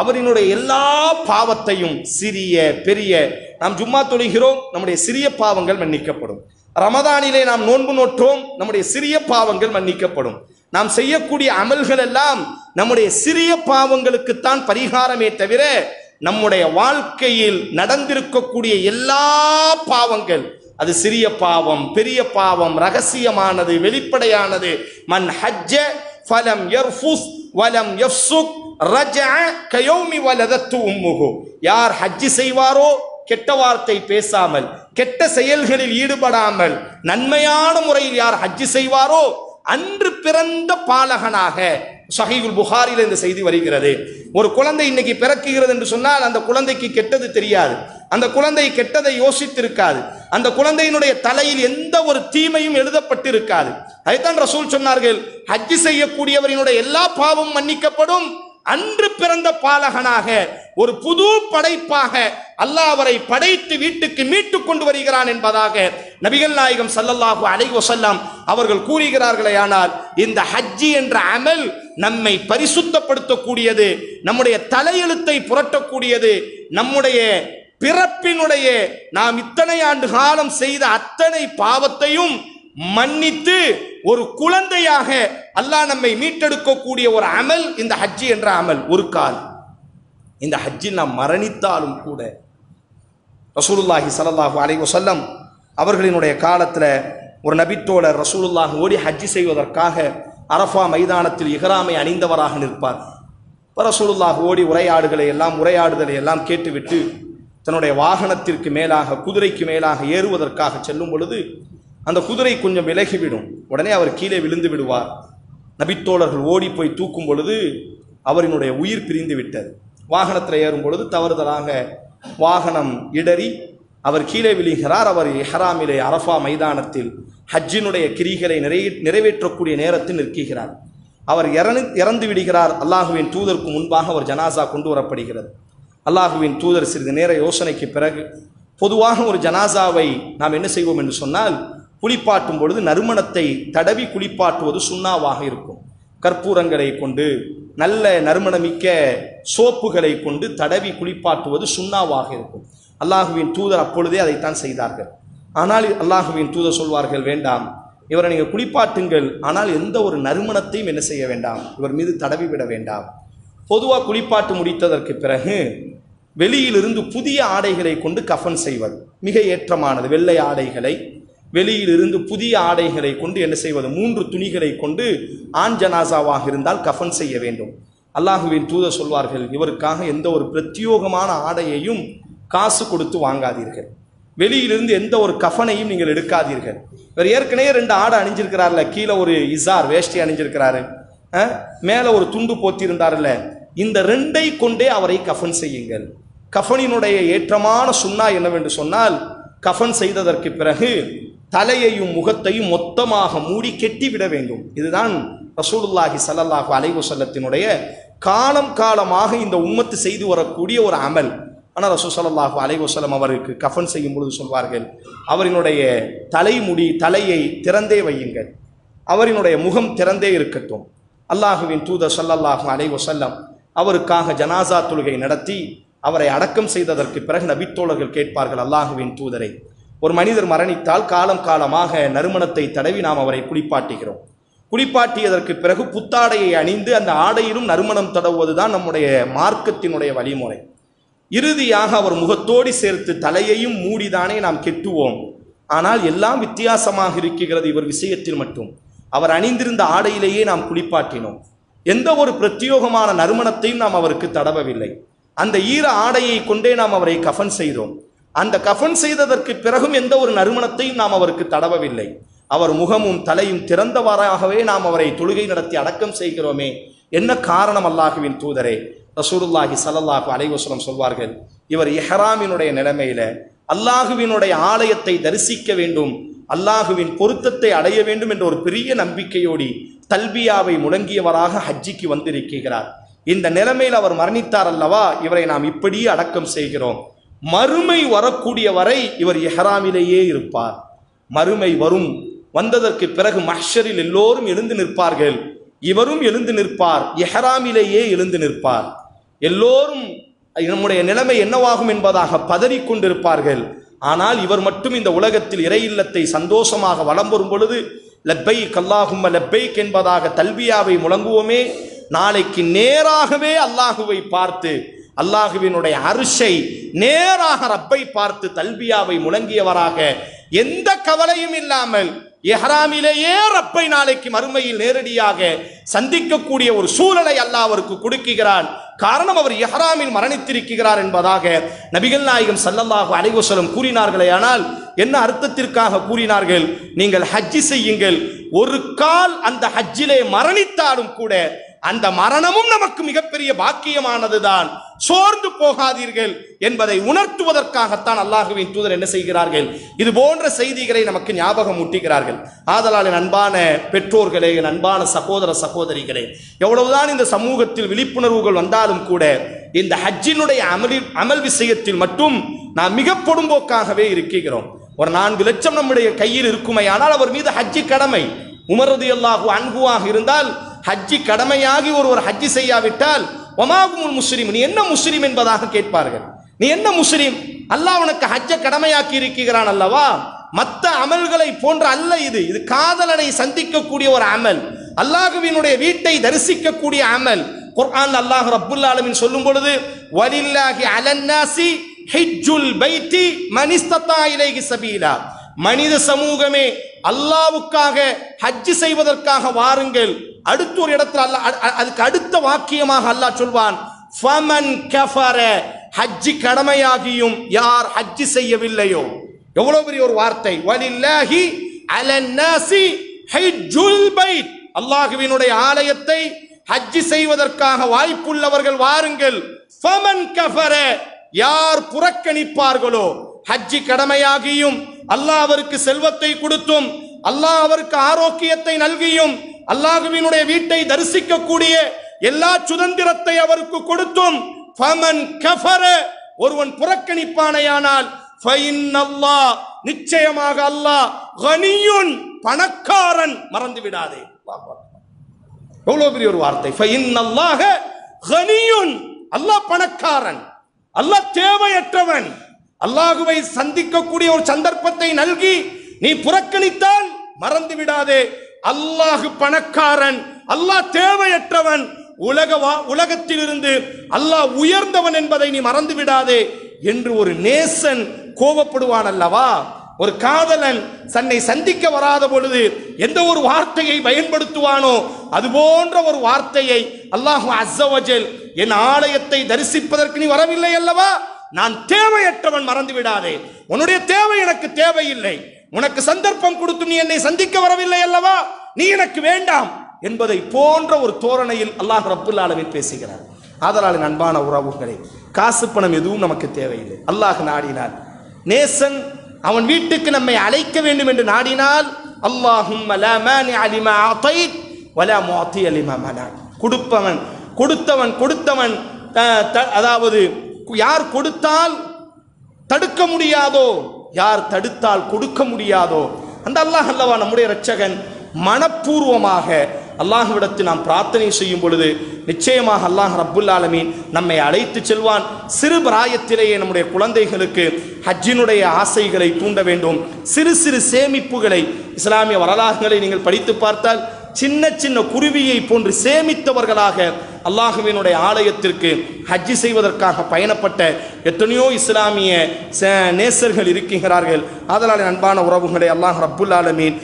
அவரினுடைய எல்லா பாவத்தையும், சிறிய பெரிய, நாம் ஜும்மா தொழுகிறோம், நம்முடைய சிறிய பாவங்கள் மன்னிக்கப்படும். ரமதானிலே நாம் நோன்பு நோற்றோம், நம்முடைய சிறிய பாவங்கள் மன்னிக்கப்படும். நாம் செய்யக்கூடிய அமல்கள் எல்லாம் நம்முடைய சிறிய பாவங்களுக்குத்தான் பரிகாரமே தவிர நம்முடைய வாழ்க்கையில் நடந்திருக்கக்கூடிய எல்லா பாவங்கள், அது சிறிய பாவம், பெரிய பாவம், ரகசியமானது, வெளிப்படையானது, மன் ஹஜ்ஜ ஃபலம் யர்ஃபுஸ் வலம் யஃப்சுக் ரஜஅ கயௌமி வலதத்து உம்முஹு. யார் ஹஜ் செய்வாரோ, கெட்ட வார்த்தை பேசாமல், கெட்ட செயல்களில் ஈடுபடாமல், நன்மையான முறையில் யார் ஹஜ் செய்வாரோ அன்று பிறந்த பாலகனாக. சஹீஹுல் புகாரில இந்த செய்தி வருகிறது. ஒரு குழந்தை இன்னைக்கு பிறக்குகிறது என்று சொன்னால் அந்த குழந்தைக்கு கெட்டது தெரியாது, அந்த குழந்தை கெட்டதை யோசித்திருக்காது, அந்த குழந்தையினுடைய தலையில் எந்த ஒரு தீமையும் எழுதப்பட்டிருக்காது. அதைத்தான் ரசூல் சொன்னார்கள், ஹஜ் செய்யக்கூடியவரினுடைய எல்லா பாவமும் மன்னிக்கப்படும். அன்று பிறந்த பாலகனாக, ஒரு புது படைப்பாக அல்லாஹ் அவரை படைத்து வீட்டுக்கு மீட்டு கொண்டு வருகிறான் என்பதாக நபிகள் நாயகம் ஸல்லல்லாஹு அலைஹி வஸல்லம் அவர்கள் கூறுகிறார்களே. ஆனால் இந்த ஹஜ்ஜி என்ற அமல் நம்மை பரிசுத்தப்படுத்தக்கூடியது, நம்முடைய தலையெழுத்தை புரட்டக்கூடியது, நம்முடைய பிறப்பினுடைய நாம் இத்தனை ஆண்டு காலம் செய்த அத்தனை பாவத்தையும் மன்னித்து ஒரு குழந்தையாக அல்லாஹ் நம்மை மீட்டெடுக்கக்கூடிய ஒரு அமல் இந்த ஹஜ்ஜி என்ற அமல். ஒரு கால் இந்த ஹஜ்ஜில் நாம் மரணித்தாலும் கூட ரசூலுல்லாஹி ஸல்லல்லாஹு அலைஹி வஸல்லம் அவர்களினுடைய காலத்தில் ஒரு நபித்தோழர் ரசூலுல்லாஹ் ஓடி ஹஜ்ஜி செய்வதற்காக அரஃபா மைதானத்தில் இஹ்ராமை அணிந்தவராக நிற்பார். ரசூலுல்லாஹ் ஓடி உரையாடுதலை எல்லாம் கேட்டுவிட்டு தன்னுடைய வாகனத்திற்கு மேலாக, குதிரைக்கு மேலாக ஏறுவதற்காக செல்லும் பொழுது அந்த குதிரை கொஞ்சம் விலகிவிடும். உடனே அவர் கீழே விழுந்து விடுவார். நபித்தோழர்கள் ஓடி போய் தூக்கும் பொழுது அவரினுடைய உயிர் பிரிந்து விட்டது. வாகனத்தில் ஏறும் பொழுது தவறுதலாக வாகனம் இடறி அவர் கீழே விழுகிறார். அவர் இஹ்ராமிலே அரஃபா மைதானத்தில் ஹஜ்ஜினுடைய கிரிகளை நிறைவேற்றக்கூடிய நேரத்தில் நிற்கிறார். அவர் இறந்து விடுகிறார். அல்லாஹுவின் தூதருக்கு முன்பாக அவர் ஜனாசா கொண்டு வரப்படுகிறது. அல்லாஹுவின் தூதர் சிறிது நேர யோசனைக்கு பிறகு, பொதுவாக ஒரு ஜனாசாவை நாம் என்ன செய்வோம் என்று சொன்னால், குளிப்பாட்டும் பொழுது நறுமணத்தை தடவி குளிப்பாட்டுவது சுண்ணாவாக இருக்கும். கற்பூரங்களை கொண்டு, நல்ல நறுமணமிக்க சோப்புகளை கொண்டு தடவி குளிப்பாட்டுவது சுண்ணாவாக இருக்கும். அல்லாஹுவின் தூதர் அப்பொழுதே அதைத்தான் செய்தார்கள். ஆனால் அல்லாஹுவின் தூதர் சொல்வார்கள், வேண்டாம், இவரை நீங்கள் குளிப்பாட்டுங்கள், ஆனால் எந்த ஒரு நறுமணத்தையும் என்ன செய்ய வேண்டாம், இவர் மீது தடவி விட வேண்டாம். பொதுவாக குளிப்பாட்டு முடித்ததற்கு பிறகு வெளியிலிருந்து புதிய ஆடைகளை கொண்டு கஃபன் செய்வது மிக ஏற்றமானது. வெள்ளை ஆடைகளை, வெளியிலிருந்து புதிய ஆடைகளை கொண்டு என்ன செய்வது, 3 துணிகளை கொண்டு ஆண் ஜனாசாவாக இருந்தால் கஃபன் செய்ய வேண்டும். அல்லாஹுவின் தூதர் சொல்வார்கள், இவருக்காக எந்த ஒரு பிரத்யோகமான ஆடையையும் காசு கொடுத்து வாங்காதீர்கள், வெளியிலிருந்து எந்த ஒரு கஃபனையும் நீங்கள் எடுக்காதீர்கள். இவர் ஏற்கனவே 2 ஆடை அணிஞ்சிருக்கிறார்ல, கீழே ஒரு இசார் வேஷ்டி அணிஞ்சிருக்கிறாரு, மேலே ஒரு துண்டு போத்திருந்தார்ல, இந்த 2ஐ கொண்டே அவரை கஃபன் செய்யுங்கள். கஃபனினுடைய ஏற்றமான சுன்னா என்னவென்று சொன்னால், கஃபன் செய்ததற்கு பிறகு தலையையும் முகத்தையும் மொத்தமாக மூடி கெட்டிவிட வேண்டும். இதுதான் ரசூலுல்லாஹி ஸல்லல்லாஹு அலைஹி வஸல்லத்தினுடைய காலமாக இந்த உம்மத்து செய்து வரக்கூடிய ஒரு அமல். ஆனால் ரசூல் ஸல்லல்லாஹு அலைஹி வஸல்லம் அவருக்கு கஃபன் செய்யும் பொழுது சொல்வார்கள், அவரினுடைய தலையை திறந்தே வையுங்கள், அவரினுடைய முகம் திறந்தே இருக்கட்டும். அல்லாஹுவின் தூதர் ஸல்லல்லாஹு அலைஹி வஸல்லம் அவருக்காக ஜனாசா தொழுகை நடத்தி அவரை அடக்கம் செய்ததற்கு பிறகு நபித்தோழர்கள் கேட்பார்கள், அல்லாஹுவின் தூதரை, ஒரு மனிதர் மரணித்தால் காலமாக நறுமணத்தை தடவி நாம் அவரை குளிப்பாட்டுகிறோம். குளிப்பாட்டியதற்கு பிறகு புத்தாடையை அணிந்து அந்த ஆடையிலும் நறுமணம் தடவுவதுதான் நம்முடைய மார்க்கத்தினுடைய வழிமுறை. இறுதியாக அவர் முகத்தோடு சேர்த்து தலையையும் மூடிதானே நாம் கெட்டுவோம். ஆனால் எல்லாம் வித்தியாசமாக இருக்கிறது. இவர் விஷயத்தில் மட்டும் அவர் அணிந்திருந்த ஆடையிலேயே நாம் குளிப்பாட்டினோம். எந்த ஒரு பிரத்யோகமான நறுமணத்தையும் நாம் அவருக்கு தடவவில்லை. அந்த ஈர ஆடையை கொண்டே நாம் அவரை கஃபன் செய்தோம். அந்த கஃபன் செய்ததற்கு பிறகும் எந்த ஒரு நறுமணத்தையும் நாம் அவருக்கு தடவவில்லை. அவர் முகமும் தலையும் திறந்தவாறாகவே நாம் அவரை தொழுகை நடத்தி அடக்கம் செய்கிறோமே, என்ன காரணம் அல்லாஹுவின் தூதரே? ரசூலுல்லாஹி ஸல்லல்லாஹு அலைஹி வஸல்லம் சொல்வார்கள், இவர் இஹ்ராமினுடைய நிலைமையில அல்லாஹுவினுடைய ஆலயத்தை தரிசிக்க வேண்டும், அல்லாஹுவின் பொருத்தத்தை அடைய வேண்டும் என்ற ஒரு பெரிய நம்பிக்கையோடு தல்பியாவை முழங்கியவராக ஹஜ்ஜிக்கு வந்திருக்கிறார். இந்த நிலைமையில் அவர் மரணித்தார் அல்லவா, இவரை நாம் இப்படியே அடக்கம் செய்கிறோம். மறுமை வரக்கூடிய வரை இவர் இஹ்ராமிலேயே இருப்பார். மறுமை வந்ததற்கு பிறகு மஹ்ஷரில் எல்லோரும் எழுந்து நிற்பார்கள், இவரும் எழுந்து நிற்பார், இஹ்ராமிலேயே எழுந்து நிற்பார். எல்லோரும் நம்முடைய நிலைமை என்னவாகும் என்பதாக பதறிக்கொண்டிருப்பார்கள். ஆனால் இவர் மட்டும் இந்த உலகத்தில் இறை இல்லத்தை சந்தோஷமாக வலம் வரும் பொழுது லப்பைக் அல்லாஹும்ம லப்பைக் என்பதாக தல்பியாவை முழங்குவோமே, நாளைக்கு நேராகவே அல்லாஹுவை பார்த்து, அல்லாஹுவினுடைய அர்ஷை நேராக ரப்பை பார்த்து தல்பியாவை முழங்கியவராக எந்த கவலையும் இல்லாமல் இஹ்ராமிலேயே ரப்பை நாளைக்கு மறுமையில் நேரடியாக சந்திக்கக்கூடிய ஒரு சூழலை அல்லாஹ் அவருக்கு கொடுக்கிறான். காரணம், அவர் இஹ்ராமில் மரணித்திருக்கிறார் என்பதாக நபிகள் நாயகம் ஸல்லல்லாஹு அலைஹி வஸல்லம் கூறினார்களே. ஆனால் என்ன அர்த்தத்திற்காக கூறினார்கள்? நீங்கள் ஹஜ்ஜி செய்யுங்கள், ஒரு கால் அந்த ஹஜ்ஜிலே மரணித்தாலும் கூட அந்த மரணமும் நமக்கு மிகப்பெரிய பாக்கியமானதுதான், சோர்ந்து போகாதீர்கள் என்பதை உணர்த்துவதற்காகத்தான் அல்லாஹ்வின் தூதர் என்ன செய்கிறார்கள்? இது போன்ற செய்திகளை நமக்கு ஞாபகம் ஊட்டுகிறார்கள். ஆதலால் என் அன்பான பெற்றோர்களே, என் அன்பான சகோதர சகோதரிகளே, எவ்வளவுதான் இந்த சமூகத்தில் விழிப்புணர்வுகள் வந்தாலும் கூட இந்த ஹஜ்ஜினுடைய அமல் விஷயத்தில் மட்டும் நாம் மிக பொடும்போக்காகவே இருக்கிறோம். ஒரு 4 லட்சம் நம்முடைய கையில் இருக்குமே, ஆனால் அவர் மீது ஹஜ்ஜி கடமை. உமர் ரலியல்லாஹு அன்ஹுவாக இருந்தால் ஹஜ்ஜி கடமையாகி ஒருவர் ஹஜ்ஜி செய்யாவிட்டால் வமாகுமுல் முஸ்லிம், நீ என்ன முஸ்லிம் என்பதாக கேட்பார்கள். நீ என்ன முஸ்லிம்? அல்லாஹ் உனக்கு ஹஜ்ஜ கடமையாக்கி இருக்கிறான் அல்லவா? மற்ற அமல்களை போன்ற அல்ல இது. இது காதலனை சந்திக்கக்கூடிய ஒரு அமல், அல்லாஹ்வினுடைய வீட்டை தரிசிக்கக்கூடிய அமல். குர்ஆன் அல்லாஹ் ரப்புல் ஆலமீன் சொல்லும் பொழுது வலில்லாஹி அலன்னாசி ஹிஜ்ஜுல் பைத்தி மன் இஸ்ததா இலைஹி சபீலா, மனித சமூகமே அல்லாஹ்வுக்காக ஹஜ் செய்வதற்காக வாருங்கள். அடுத்த ஒரு இடத்துல அல்லாஹ் அதுக்கு அடுத்த வாக்கியமாக அல்லாஹ் சொல்வான் ஃபமன் கஃபர, ஹஜ் கடமையாகியும் யார் ஹஜ் செய்யவில்லையோ. எவ்வளவு பெரிய ஒரு வார்த்தை! வலில்லாஹி அலன்னாசி ஹிஜ்ஜுல் பைத், அல்லாஹ்வினுடைய ஆலயத்தை ஹஜ் செய்வதற்காக வாய்ப்புள்ளவர்கள் வாருங்கள். ஃபமன் கஃபர, யார் புறக்கணிப்பார்களோ, ஹஜ் கடமையாகியும் அல்லாஹ் அவருக்கு செல்வத்தை கொடுத்தும் அல்லாஹ் அவருக்கு ஆரோக்கியத்தை நல்கியும் அல்லாஹ்வினுடைய வீட்டை தரிசிக்கக்கூடிய எல்லா சுதந்திரத்தை அவருக்கு கொடுத்தும் ஃபமன் கஃபர, ஒருவன் புறக்கணிப்பானையானால் ஃபஇன்னல்லாஹ், நிச்சயமாக அல்லாஹ் கனியுன், பணக்காரன், மறந்து விடாதே. எவ்வளவு பெரிய ஒரு வார்த்தை! ஃபஇன்னல்லாஹ கனியுன், அல்லாஹ் பணக்காரன், அல்லாஹ் தேவையற்றவன். அல்லாஹுவை சந்திக்கக்கூடிய ஒரு சந்தர்ப்பத்தை நல்கி நீ புறக்கணித்தால் மறந்து விடாதே, அல்லாஹ் பணக்காரன், அல்லாஹ் தேவையற்றவன், உலகத்திலிருந்து அல்லாஹ் உயர்ந்தவன் என்பதை நீ மறந்து விடாதே என்று ஒரு நேசன் கோபப்படுவான் அல்லவா? ஒரு காதலன் தன்னை சந்திக்க வராத பொழுது எந்த ஒரு வார்த்தையை பயன்படுத்துவானோ அது போன்ற ஒரு வார்த்தையை அல்லாஹ் அஸ்ஸ வஜல், என் ஆலயத்தை தரிசிப்பதற்கு நீ வரவில்லை அல்லவா, நான் தேவையற்றவன், மறந்து விடாதே, உன்னுடைய தேவை எனக்கு தேவையில்லை, உனக்கு சந்தர்ப்பம் கொடுத்து நீ என்னை சந்திக்க வரவில்லை அல்லவா, நீ எனக்கு வேண்டாம் என்பதை போன்ற ஒரு தோரணையில் அல்லாஹ் ரப்புல் ஆலமீன் பேசுகிறார். ஆதலால் அன்பான உறவுகளே, காசு பணம் எதுவும் நமக்கு தேவையில்லை. அல்லாஹ் நாடினார், நேசன் அவன் வீட்டுக்கு நம்மை அழைக்க வேண்டும் என்று நாடினால், அல்லாஹும்ம லா மானிஅ லிமா அதைத் வலா முஅத்திய லிமா மனஅத், கொடுத்தவன் அதாவது யார் கொடுத்தால் தடுக்க முடியாதோ, யார் தடுத்தால் கொடுக்க முடியாதோ அந்த அல்லாஹ் அல்லவா நம்முடைய இரட்சகன். மனப்பூர்வமாக அல்லாஹ்விடத்தில் நாம் பிரார்த்தனை செய்யும் பொழுது நிச்சயமாக அல்லாஹ் ரப்புல் ஆலமீன் நம்மை அழைத்து செல்வான். சிறு பிராயத்திலேயே நம்முடைய குழந்தைகளுக்கு ஹஜ்ஜினுடைய ஆசைகளை தூண்ட வேண்டும். சிறு சிறு சேமிப்புகளை, இஸ்லாமிய வரலாறுகளை நீங்கள் படித்து பார்த்தால் சின்ன சின்ன குருவியை போன்று சேமித்தவர்களாக அல்லாஹ்வினுடைய ஆலயத்திற்கு ஹஜ்ஜி செய்வதற்காக பயணப்பட்ட எத்தனையோ இஸ்லாமிய நேசர்கள் இருக்கிறார்கள். அதனால் அன்பான உறவுகளை அல்லாஹ் ரப்புல் ஆலமீன்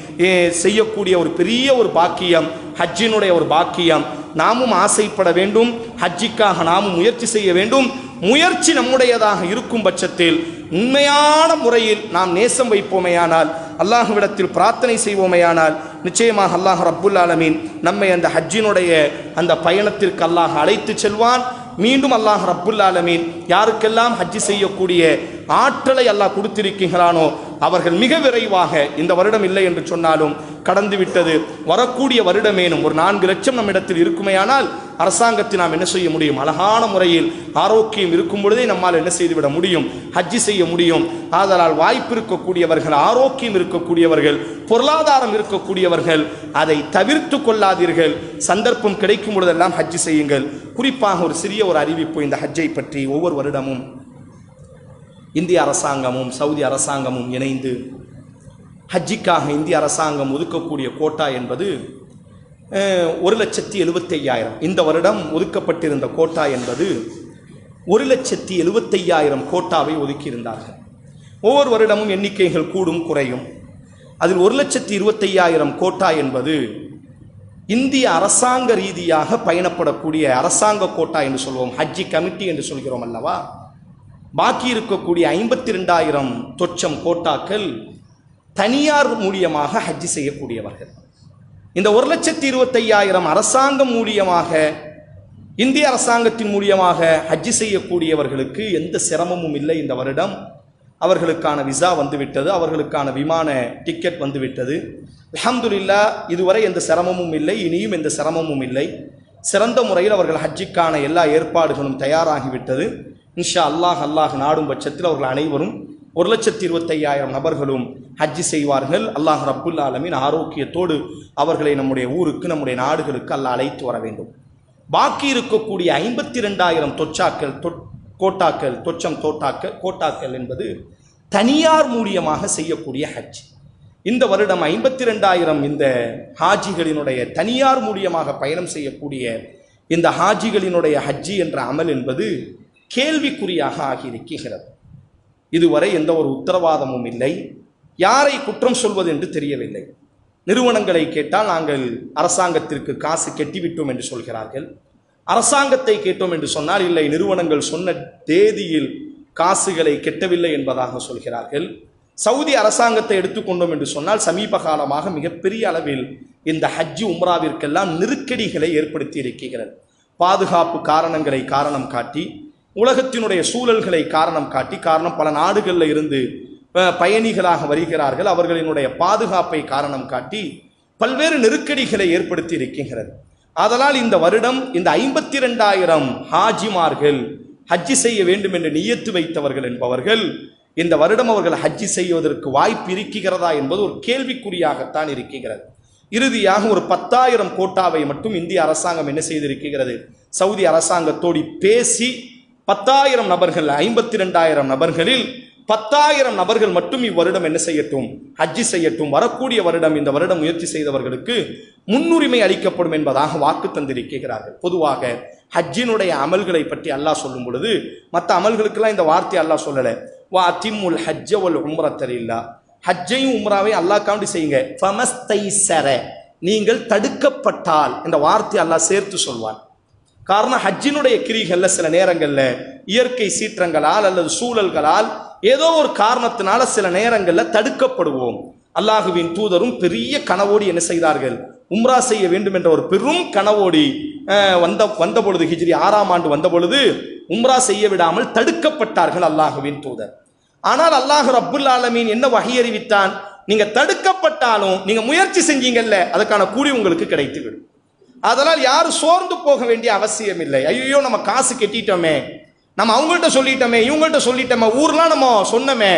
செய்யக்கூடிய ஒரு பெரிய ஒரு பாக்கியம், ஹஜ்ஜினுடைய ஒரு பாக்கியம். நாமும் ஆசைப்பட வேண்டும், ஹஜ்ஜிக்காக நாமும் முயற்சி செய்ய வேண்டும். முயற்சி நம்முடையதாக இருக்கும் பட்சத்தில் உண்மையான முறையில் நாம் நேசம் வைப்போமேயானால், அல்லாஹ்விடத்தில் பிரார்த்தனை செய்வோமேயானால் நிச்சயமாக அல்லாஹ் ரப்புல் ஆலமீன் நம்மை அந்த ஹஜ்ஜினுடைய அந்த பயணத்திற்கு அல்லாஹ் அழைத்து செல்வான். மீண்டும் அல்லாஹ் ரப்புல் ஆலமீன் யாருக்கெல்லாம் ஹஜ்ஜி செய்யக்கூடிய ஆற்றலை அல்லாஹ் கொடுத்திருக்கிறானோ அவர்கள் மிக விரைவாக, இந்த வருடம் இல்லை என்று சொன்னாலும் கடந்து விட்டது, வரக்கூடிய வருடமேனும் ஒரு 4 லட்சம் நம்மிடத்தில் இருக்குமேயானால் அரசாங்கத்தை நாம் என்ன செய்ய முடியும்? அழகான முறையில் ஆரோக்கியம் இருக்கும் பொழுதே நம்மால் என்ன செய்துவிட முடியும்? ஹஜ்ஜி செய்ய முடியும். ஆதலால் வாய்ப்பு இருக்கக்கூடியவர்கள், ஆரோக்கியம் இருக்கக்கூடியவர்கள், பொருளாதாரம் இருக்கக்கூடியவர்கள் அதை தவிர்த்து கொள்ளாதீர்கள். சந்தர்ப்பம் கிடைக்கும் பொழுதெல்லாம் ஹஜ்ஜி செய்யுங்கள். குறிப்பாக ஒரு சிறிய ஒரு அறிவிப்பு இந்த ஹஜ்ஜை பற்றி. ஒவ்வொரு வருடமும் இந்திய அரசாங்கமும் சவுதி அரசாங்கமும் இணைந்து ஹஜ்ஜிக்காக இந்திய அரசாங்கம் ஒதுக்கக்கூடிய கோட்டா என்பது 1,75,000. இந்த வருடம் ஒதுக்கப்பட்டிருந்த கோட்டா என்பது 1,75,000 கோட்டாவை ஒதுக்கியிருந்தார்கள். ஒவ்வொரு வருடமும் எண்ணிக்கைகள் கூடும் குறையும். அதில் 1,25,000 கோட்டா என்பது இந்திய அரசாங்க ரீதியாக பயணப்படக்கூடிய அரசாங்க கோட்டா என்று சொல்வோம், ஹஜ்ஜி கமிட்டி என்று சொல்கிறோம் அல்லவா. பாக்கி இருக்கக்கூடிய 52,000 தொச்சம் கோட்டாக்கள் தனியார் மூலியமாக ஹஜ்ஜி செய்யக்கூடியவர்கள். இந்த 1,25,000 அரசாங்கம் மூலியமாக, இந்திய அரசாங்கத்தின் மூலியமாக ஹஜ்ஜி செய்யக்கூடியவர்களுக்கு எந்த சிரமமும் இல்லை. இந்த வருடம் அவர்களுக்கான விசா வந்துவிட்டது, அவர்களுக்கான விமான டிக்கெட் வந்துவிட்டது. அல்ஹம்துலில்லாஹ், இதுவரை எந்த சிரமமும் இல்லை, இனியும் எந்த சிரமமும் இல்லை. சிறந்த முறையில் அவர்கள் ஹஜ்ஜிக்கான எல்லா ஏற்பாடுகளும் தயாராகிவிட்டது. இன்ஷா அல்லாஹ் நாடும் பட்சத்தில் அவர்கள் அனைவரும் 1,25,000 நபர்களும் ஹஜ்ஜி செய்வார்கள். அல்லாஹ் ரப்புல் ஆலமீன் ஆரோக்கியத்தோடு அவர்களை நம்முடைய ஊருக்கு, நம்முடைய நாடுகளுக்கு அல்லாஹ் அழைத்து வர வேண்டும். பாக்கி இருக்கக்கூடிய 52,000 கோட்டாக்கள் என்பது தனியார் மூலியமாக செய்யக்கூடிய ஹஜ். இந்த வருடம் 52,000 இந்த ஹாஜிகளினுடைய தனியார் மூலியமாக பயணம் செய்யக்கூடிய இந்த ஹாஜிகளினுடைய ஹஜ்ஜி என்ற அமல் என்பது கேள்விக்குறியாக ஆகியிருக்கிறது. இதுவரை எந்த ஒரு உத்தரவாதமும் இல்லை. யாரை குற்றம் சொல்வது என்று தெரியவில்லை. நிறுவனங்களை கேட்டால் நாங்கள் அரசாங்கத்திற்கு காசு கெட்டிவிட்டோம் என்று சொல்கிறார்கள். அரசாங்கத்தை கேட்டோம் என்று சொன்னால் இல்லை, நிறுவனங்கள் சொன்ன தேதியில் காசுகளை கெட்டவில்லை என்பதாக சொல்கிறார்கள். சவுதி அரசாங்கத்தை எடுத்துக்கொண்டோம் என்று சொன்னால் சமீப காலமாக மிகப்பெரிய அளவில் இந்த ஹஜ்ஜி உம்ராவிற்கெல்லாம் நெருக்கடிகளை ஏற்படுத்தி இருக்கிறது. பாதுகாப்பு காரணங்களை காரணம் காட்டி, உலகத்தினுடைய சூழல்களை காரணம் காட்டி, காரணம் பல நாடுகளில் இருந்து பயணிகளாக வருகிறார்கள், அவர்களினுடைய பாதுகாப்பை காரணம் காட்டி பல்வேறு நெருக்கடிகளை ஏற்படுத்தி இருக்கிறது. அதனால் இந்த வருடம் இந்த 52,000 ஹாஜிமார்கள் ஹஜ்ஜி செய்ய வேண்டும் என்று நியத்து வைத்தவர்கள் என்பவர்கள் இந்த வருடம் அவர்கள் ஹஜ்ஜி செய்வதற்கு வாய்ப்பு இருக்கிறதா என்பது ஒரு கேள்விக்குறியாகத்தான் இருக்கிறது. இறுதியாக ஒரு 10,000 கோட்டாவை மட்டும் இந்திய அரசாங்கம் என்ன செய்திருக்கிறது, சவுதி அரசாங்கத்தோடு பேசி 10,000 நபர்கள், 52,000 நபர்களில் 10,000 நபர்கள் மட்டும் இவ்வருடம் என்ன செய்யட்டும், ஹஜ்ஜி செய்யட்டும். வரக்கூடிய வருடம், இந்த வருடம் முயற்சி செய்தவர்களுக்கு முன்னுரிமை அளிக்கப்படும் என்பதாக வாக்கு தந்திருக்கிறார்கள். பொதுவாக ஹஜ்ஜினுடைய அமல்களை பற்றி அல்லாஹ் சொல்லும் பொழுது மற்ற அமல்களுக்கெல்லாம் இந்த வார்த்தை அல்லாஹ் சொல்லலை. வா அத்திம்முல் ஹஜ்ஜ வல் உம்ரத லில்லாஹ், ஹஜ்ஜையும் உம்ராவை அல்லாஹ்காண்டி செய்யுங்க. ஃபமஸ்தைஸர, நீங்கள் தடுக்கப்பட்டால் என்ற வார்த்தை அல்லாஹ் சேர்த்து சொல்வான். காரணம், ஹஜ்ஜினுடைய கிரிகள்ல சில நேரங்களில் இயற்கை சீற்றங்களால் அல்லது சூழல்களால் ஏதோ ஒரு காரணத்தினால சில நேரங்களில் தடுக்கப்படுவோம். அல்லாஹுவின் தூதரும் பெரிய கனவோடி என்ன செய்தார்கள், உம்ரா செய்ய வேண்டும் என்ற ஒரு பெரும் கனவோடி வந்த பொழுது, ஹிஜ்ரி 6ஆம் ஆண்டு வந்த பொழுது உம்ரா செய்ய விடாமல் தடுக்கப்பட்டார்கள் அல்லாஹுவின் தூதர். ஆனால் அல்லாஹ் ரப்புல் ஆலமீன் என்ன வஹி அறிவித்தான், நீங்க தடுக்கப்பட்டாலும் நீங்க முயற்சி செஞ்சீங்கல்ல, அதுக்கான கூலி உங்களுக்கு கிடைத்துவிடும். அதனால் யாரும் சோர்ந்து போக வேண்டிய அவசியம் இல்லை. ஐயோ நம்ம காசு கெட்டிட்டோமே, நம்ம அவங்கள்ட்ட சொல்லிட்டோமே, இவங்கள்ட்ட சொல்லிட்டோமே, ஊர்லாம் நம்ம சொன்னோமே,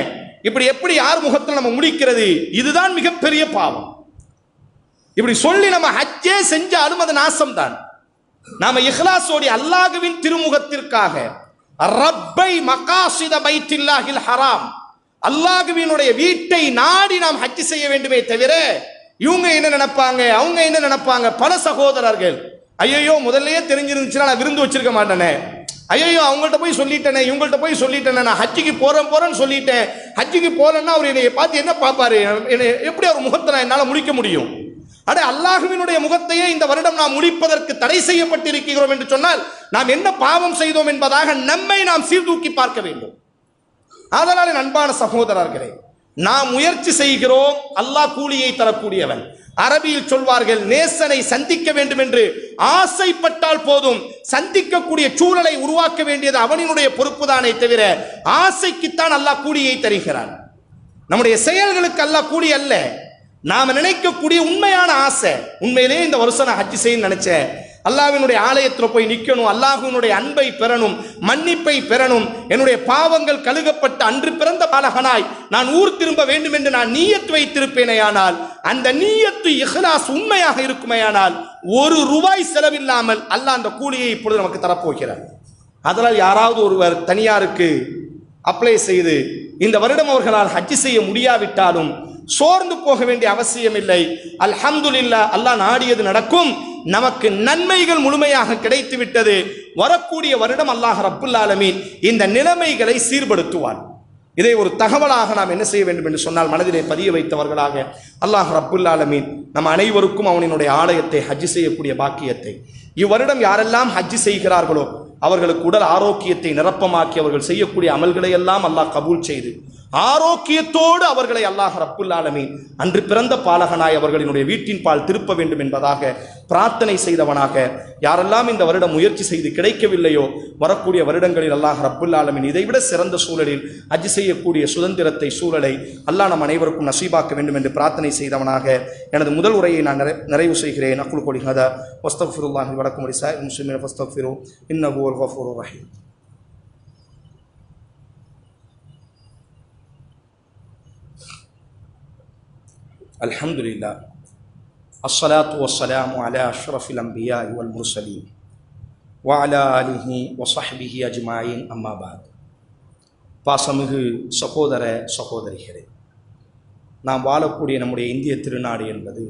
இப்படி எப்படி யார் முகத்தில் நம்ம முடிக்கிறது, இதுதான் மிகப்பெரிய பாவம். இப்படி சொல்லி நம்ம ஹஜ்ஜே செஞ்சாலும் அது நாசம் தான். நாம இஹ்லாஸோடி அல்லாஹ்வின் திருமுகத்திற்காக, ரப்பை மகாசித பைத்தில்லாஹில் ஹராம், அல்லாஹ்வினுடைய வீட்டை நாடி நாம் ஹஜ் செய்ய வேண்டுமே தவிர இவங்க என்ன நினைப்பாங்க, அவங்க என்ன நினைப்பாங்க. பல சகோதரர்கள் ஐயோ முதல்லயே தெரிஞ்சிருந்துச்சுன்னா நான் விருந்து வச்சிருக்க மாட்டேனே, ஐயோ அவங்கள்ட்ட போய் சொல்லிட்டேனே, இவங்கள்ட்ட போய் சொல்லிட்டேனே, நான் ஹஜ்ஜிக்கு போறேன்னு சொல்லிட்டேன், ஹஜ்ஜிக்கு போறேன்னா அவர் என்னை பார்த்து என்ன பார்ப்பாரு, எப்படி அவர் முகத்தை என்னால் முடிக்க முடியும். அட, அல்லாஹ்வினுடைய முகத்தையே இந்த வருடம் நாம் முடிப்பதற்கு தடை செய்யப்பட்டிருக்கிறோம் என்று சொன்னால் நாம் என்ன பாவம் செய்தோம் என்பதாக நம்மை நாம் சீர்தூக்கி பார்க்க வேண்டும். அதனால அன்பான சகோதரர்களே, நாம் முயற்சி செய்கிறோம், அல்லாஹ் கூலியை தரக்கூடியவன். அரபியில் சொல்வார்கள், நேசனை சந்திக்க வேண்டும் என்று ஆசைப்பட்டால் போதும், சந்திக்கக்கூடிய சூழலை உருவாக்க வேண்டியது அவனினுடைய பொறுப்பு தானே தவிர ஆசைக்குத்தான் அல்லாஹ் கூலியை தருகிறான். நம்முடைய செயல்களுக்கு அல்லாஹ் கூலி அல்ல. நாம நினைக்கக்கூடிய உண்மையான ஆசை, உண்மையிலே இந்த வருஷம் நான் ஹஜ் செய்ய நினைச்சேன், அல்லாஹ்வினுடைய ஆலயத்தில் போய் நிற்கணும், அல்லாஹ்வினுடைய அன்பை பெறணும், மன்னிப்பை பெறணும், என்னுடைய பாவங்கள் கழுகப்பட்ட அன்று பிறந்த பாலகனாய் நான் ஊர் திரும்ப வேண்டும் என்று நான் நீயத்து வைத்திருப்பேனேயானால், அந்த நீயத்து இஹ்லாஸ் உண்மையாக இருக்குமேயானால் ₹1 செலவில்லாமல் அல்லாஹ் அந்த கூலியை இப்பொழுது நமக்கு தரப்போகிறார். அதனால் யாராவது ஒருவர் தனியாருக்கு அப்ளை செய்து இந்த வருடம் அவர்களால் ஹஜ் செய்ய முடியாவிட்டாலும் சோர்ந்து போக வேண்டிய அவசியம் இல்லை. அல்ஹம்துலில்லாஹ், அல்லாஹ் நாடியது நடக்கும். நமக்கு நன்மைகள் முழுமையாக கிடைத்து விட்டது. வரக்கூடிய வருடம் அல்லாஹ் ரப்புல் ஆலமீன் இந்த நிலைமைகளை சீர்படுத்துவார். இதை ஒரு தகவலாக நாம் என்ன செய்ய வேண்டும் என்று சொன்னால் மனதிலே பதிய வைத்தவர்களாக அல்லாஹ் ரப்புல் ஆலமீன் நம் அனைவருக்கும் அவனினுடைய ஆலயத்தை ஹஜ் செய்யக்கூடிய பாக்கியத்தை, இவ்வருடம் யாரெல்லாம் ஹஜ் செய்கிறார்களோ அவர்களுக்கு உடல் ஆரோக்கியத்தை நிரப்பமாக்கி அவர்கள் செய்யக்கூடிய அமல்களை எல்லாம் அல்லாஹ் கபூல் செய்து ஆரோக்கியத்தோடு அவர்களை அல்லாஹ் ரப்புல் ஆலமீன் அன்று பிறந்த பாலகனாய் அவர்களினுடைய வீட்டின் பால் திருப்ப வேண்டும் என்பதாக பிரார்த்தனை செய்தவனாக, யாரெல்லாம் இந்த வருடம் முயற்சி செய்து கிடைக்கவில்லையோ வரக்கூடிய வருடங்களில் அல்லாஹ் ரப்புல் ஆலமீன் இதைவிட சிறந்த சூழலில் ஹஜ் செய்யக்கூடிய சுதந்திரத்தை சூழலை அல்லாஹ் நம் அனைவருக்கும் நசீபாக்க வேண்டும் என்று பிரார்த்தனை செய்தவனாக எனது முதல் உரையை நான் நிறைவு செய்கிறேன். அக்குல் கோலி ஹதா வஸ்தக்ஃபிருல்லாஹி வலக்கும் வலிசாயிரில் முஸ்லிமீன ஃபஸ்தக்ஃபிரு இன்னஹு ஹுவல் கஃபூருர் ரஹீம். அல்ஹம்துலில்லாஹ் அஸ்ஸலாத்து வஸ்ஸலாமு அலா அஷ்ரஃபில் அன்பியா வல் முர்சலீன் வ அலா ஆலிஹி வ ஸஹ்பிஹி அஜ்மாயின் அம்மா பஅத். பாசமிகு சகோதர சகோதரிகளே, நாம் வாழக்கூடிய நம்முடைய இந்திய திருநாடு என்பது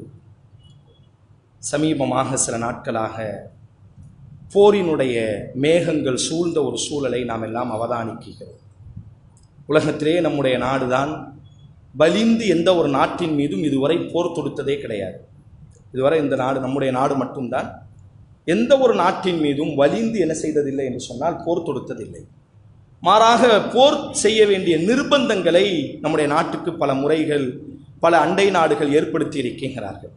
சமீபமாக சில நாட்களாக போரினுடைய மேகங்கள் சூழ்ந்த ஒரு சூழலை நாம் எல்லாம் அவதானிக்கிறோம். உலகத்திலே நம்முடைய நாடுதான் வலிந்து எந்த ஒரு நாட்டின் மீதும் இதுவரை போர் தொடுத்ததே கிடையாது. இதுவரை இந்த நாடு, நம்முடைய நாடு மட்டும்தான் எந்த ஒரு நாட்டின் மீதும் வலிந்து என்ன செய்ததில்லை என்று சொன்னால் போர் தொடுத்ததில்லை. மாறாக போர் செய்ய வேண்டிய நிர்பந்தங்களை நம்முடைய நாட்டுக்கு பல முறைகள் பல அண்டை நாடுகள் ஏற்படுத்தி இருக்கின்றார்கள்.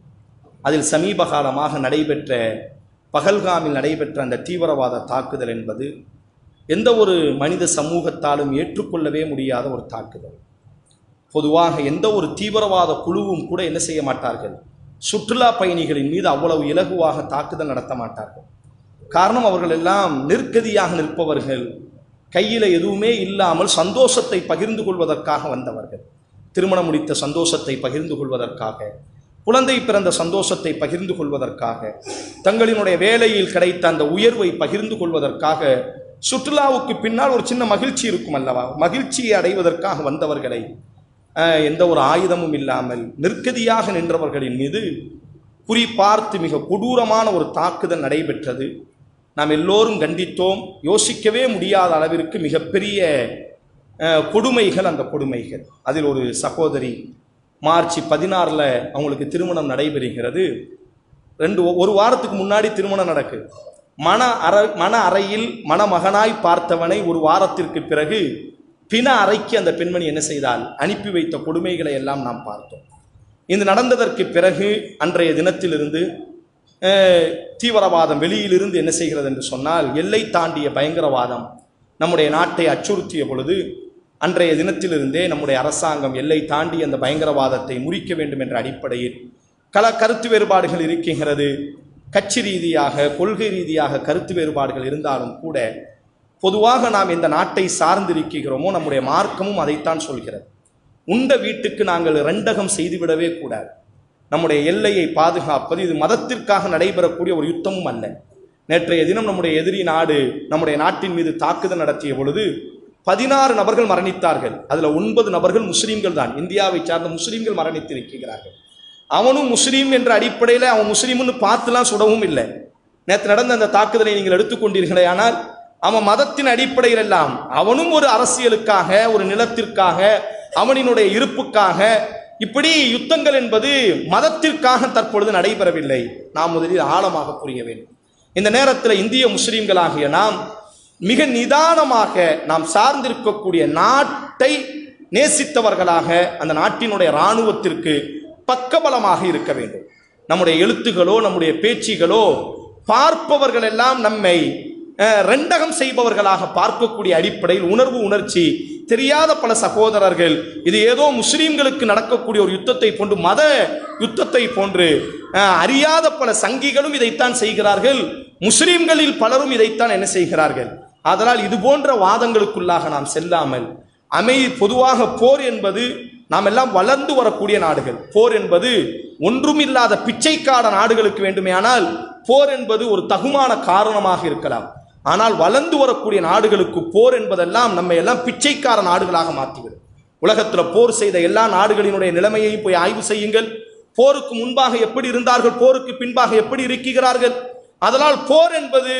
அதில் சமீப காலமாக நடைபெற்ற பகல்காமில் நடைபெற்ற அந்த தீவிரவாத தாக்குதல் என்பது எந்த ஒரு மனித சமூகத்தாலும் ஏற்றுக்கொள்ளவே முடியாத ஒரு தாக்குதல். பொதுவாக எந்த ஒரு தீவிரவாத குழுவும் கூட என்ன செய்ய மாட்டார்கள், சுற்றுலா பயணிகளின் மீது அவ்வளவு இலகுவாக தாக்குதல் நடத்த மாட்டார்கள். காரணம், அவர்கள் எல்லாம் நெருக்கடியாக நிற்பவர்கள், கையில் எதுவுமே இல்லாமல் சந்தோஷத்தை பகிர்ந்து கொள்வதற்காக வந்தவர்கள். திருமணம் முடித்த சந்தோஷத்தை பகிர்ந்து கொள்வதற்காக, குழந்தை பிறந்த சந்தோஷத்தை பகிர்ந்து கொள்வதற்காக, தங்களினுடைய வேலையில் கிடைத்த அந்த உயர்வை பகிர்ந்து கொள்வதற்காக, சுற்றுலாவுக்கு பின்னால் ஒரு சின்ன மகிழ்ச்சி இருக்கும் அல்லவா, மகிழ்ச்சியை அடைவதற்காக வந்தவர்களை எந்த ஒரு ஆயுதமும் இல்லாமல் நெருக்கடியாக நின்றவர்களின் மீது குறிப்பார்த்து மிக கொடூரமான ஒரு தாக்குதல் நடைபெற்றது. நாம் எல்லோரும் கண்டித்தோம். யோசிக்கவே முடியாத அளவிற்கு மிகப்பெரிய கொடுமைகள் அந்த கொடுமைகள். அதில் ஒரு சகோதரி மார்ச் 16 அவங்களுக்கு திருமணம் நடைபெறுகிறது. ஒரு வாரத்துக்கு முன்னாடி திருமணம் நடக்குது. மன அறையில் மணமகனாய் பார்த்தவனை ஒரு வாரத்திற்கு பிறகு பிண அறைக்கு அந்த பெண்மணி என்ன செய்தால் அனுப்பி வைத்த கொடுமைகளை எல்லாம் நாம் பார்த்தோம். இது நடந்ததற்கு பிறகு அன்றைய தினத்திலிருந்து தீவிரவாதம் வெளியிலிருந்து என்ன செய்கிறது என்று சொன்னால் எல்லை தாண்டிய பயங்கரவாதம் நம்முடைய நாட்டை அச்சுறுத்திய பொழுது அன்றைய தினத்திலிருந்தே நம்முடைய அரசாங்கம் எல்லை தாண்டி அந்த பயங்கரவாதத்தை முறிக்க வேண்டும் என்ற அடிப்படையில் கருத்து வேறுபாடுகள் இருக்கின்றது. கட்சி ரீதியாக கொள்கை ரீதியாக கருத்து வேறுபாடுகள் இருந்தாலும் கூட பொதுவாக நாம் இந்த நாட்டை சார்ந்திருக்கிறோமோ நம்முடைய மார்க்கமும் அதைத்தான் சொல்கிறது. உண்ட வீட்டுக்கு நாங்கள் ரெண்டகம் செய்துவிடவே கூடாது. நம்முடைய எல்லையை பாதுகாப்பது இது மதத்திற்காக நடைபெறக்கூடிய ஒரு யுத்தமும் அல்ல. நேற்றைய தினம் நம்முடைய எதிரி நாடு நம்முடைய நாட்டின் மீது தாக்குதல் நடத்திய பொழுது 16 நபர்கள் மரணித்தார்கள். அதில் 9 நபர்கள் முஸ்லீம்கள் தான், இந்தியாவை சார்ந்த முஸ்லீம்கள் மரணித்திருக்கிறார்கள். அவனும் முஸ்லீம் என்ற அடிப்படையில் அவன் முஸ்லீம்னு பார்த்துலாம் சுடவும் இல்லை. நேற்று நடந்த அந்த தாக்குதலை நீங்கள் எடுத்துக்கொண்டீர்களே, ஆனால் அவன் மதத்தின் அடிப்படையில் எல்லாம் அவனும் ஒரு அரசியலுக்காக, ஒரு நிலத்திற்காக, அவனினுடைய இருப்புக்காக, இப்படி யுத்தங்கள் என்பது மதத்திற்காக தற்பொழுது நடைபெறவில்லை. நாம் முதலில் ஆழமாக புரிய வேண்டும். இந்த நேரத்தில் இந்திய முஸ்லீம்களாகிய நாம் மிக நிதானமாக நாம் சார்ந்திருக்கக்கூடிய நாட்டை நேசித்தவர்களாக அந்த நாட்டினுடைய இராணுவத்திற்கு பக்கபலமாக இருக்க வேண்டும். நம்முடைய எழுத்துகளோ நம்முடைய பேச்சுகளோ பார்ப்பவர்கள் எல்லாம் நம்மை ரெண்டகம் செய்பவர்களாக பார்க்கக்கூடிய அடிப்படையில் உணர்ச்சி தெரியாத பல சகோதரர்கள் இது ஏதோ முஸ்லீம்களுக்கு நடக்கக்கூடிய ஒரு யுத்தத்தை போன்று, மத யுத்தத்தை போன்று அறியாத பல சங்கிகளும் இதைத்தான் செய்கிறார்கள். முஸ்லீம்களில் பலரும் இதைத்தான் என்ன செய்கிறார்கள். அதனால் இது போன்ற வாதங்களுக்குள்ளாக நாம் செல்லாமல் பொதுவாக போர் என்பது நாம் எல்லாம் வளர்ந்து வரக்கூடிய நாடுகள். போர் என்பது ஒன்றுமில்லாத பிச்சைக்கார நாடுகளுக்கு வேண்டுமேயானால் போர் என்பது ஒரு தகுமான காரணமாக இருக்கலாம். ஆனால் வளர்ந்து வரக்கூடிய நாடுகளுக்கு போர் என்பதெல்லாம் நம்ம எல்லாம் பிச்சைக்கார நாடுகளாக மாற்றிவிடும். உலகத்தில் போர் செய்த எல்லா நாடுகளினுடைய நிலைமையையும் போய் ஆய்வு செய்யுங்கள். போருக்கு முன்பாக எப்படி இருந்தார்கள், போருக்கு பின்பாக எப்படி இருக்கிறார்கள். அதனால் போர் என்பது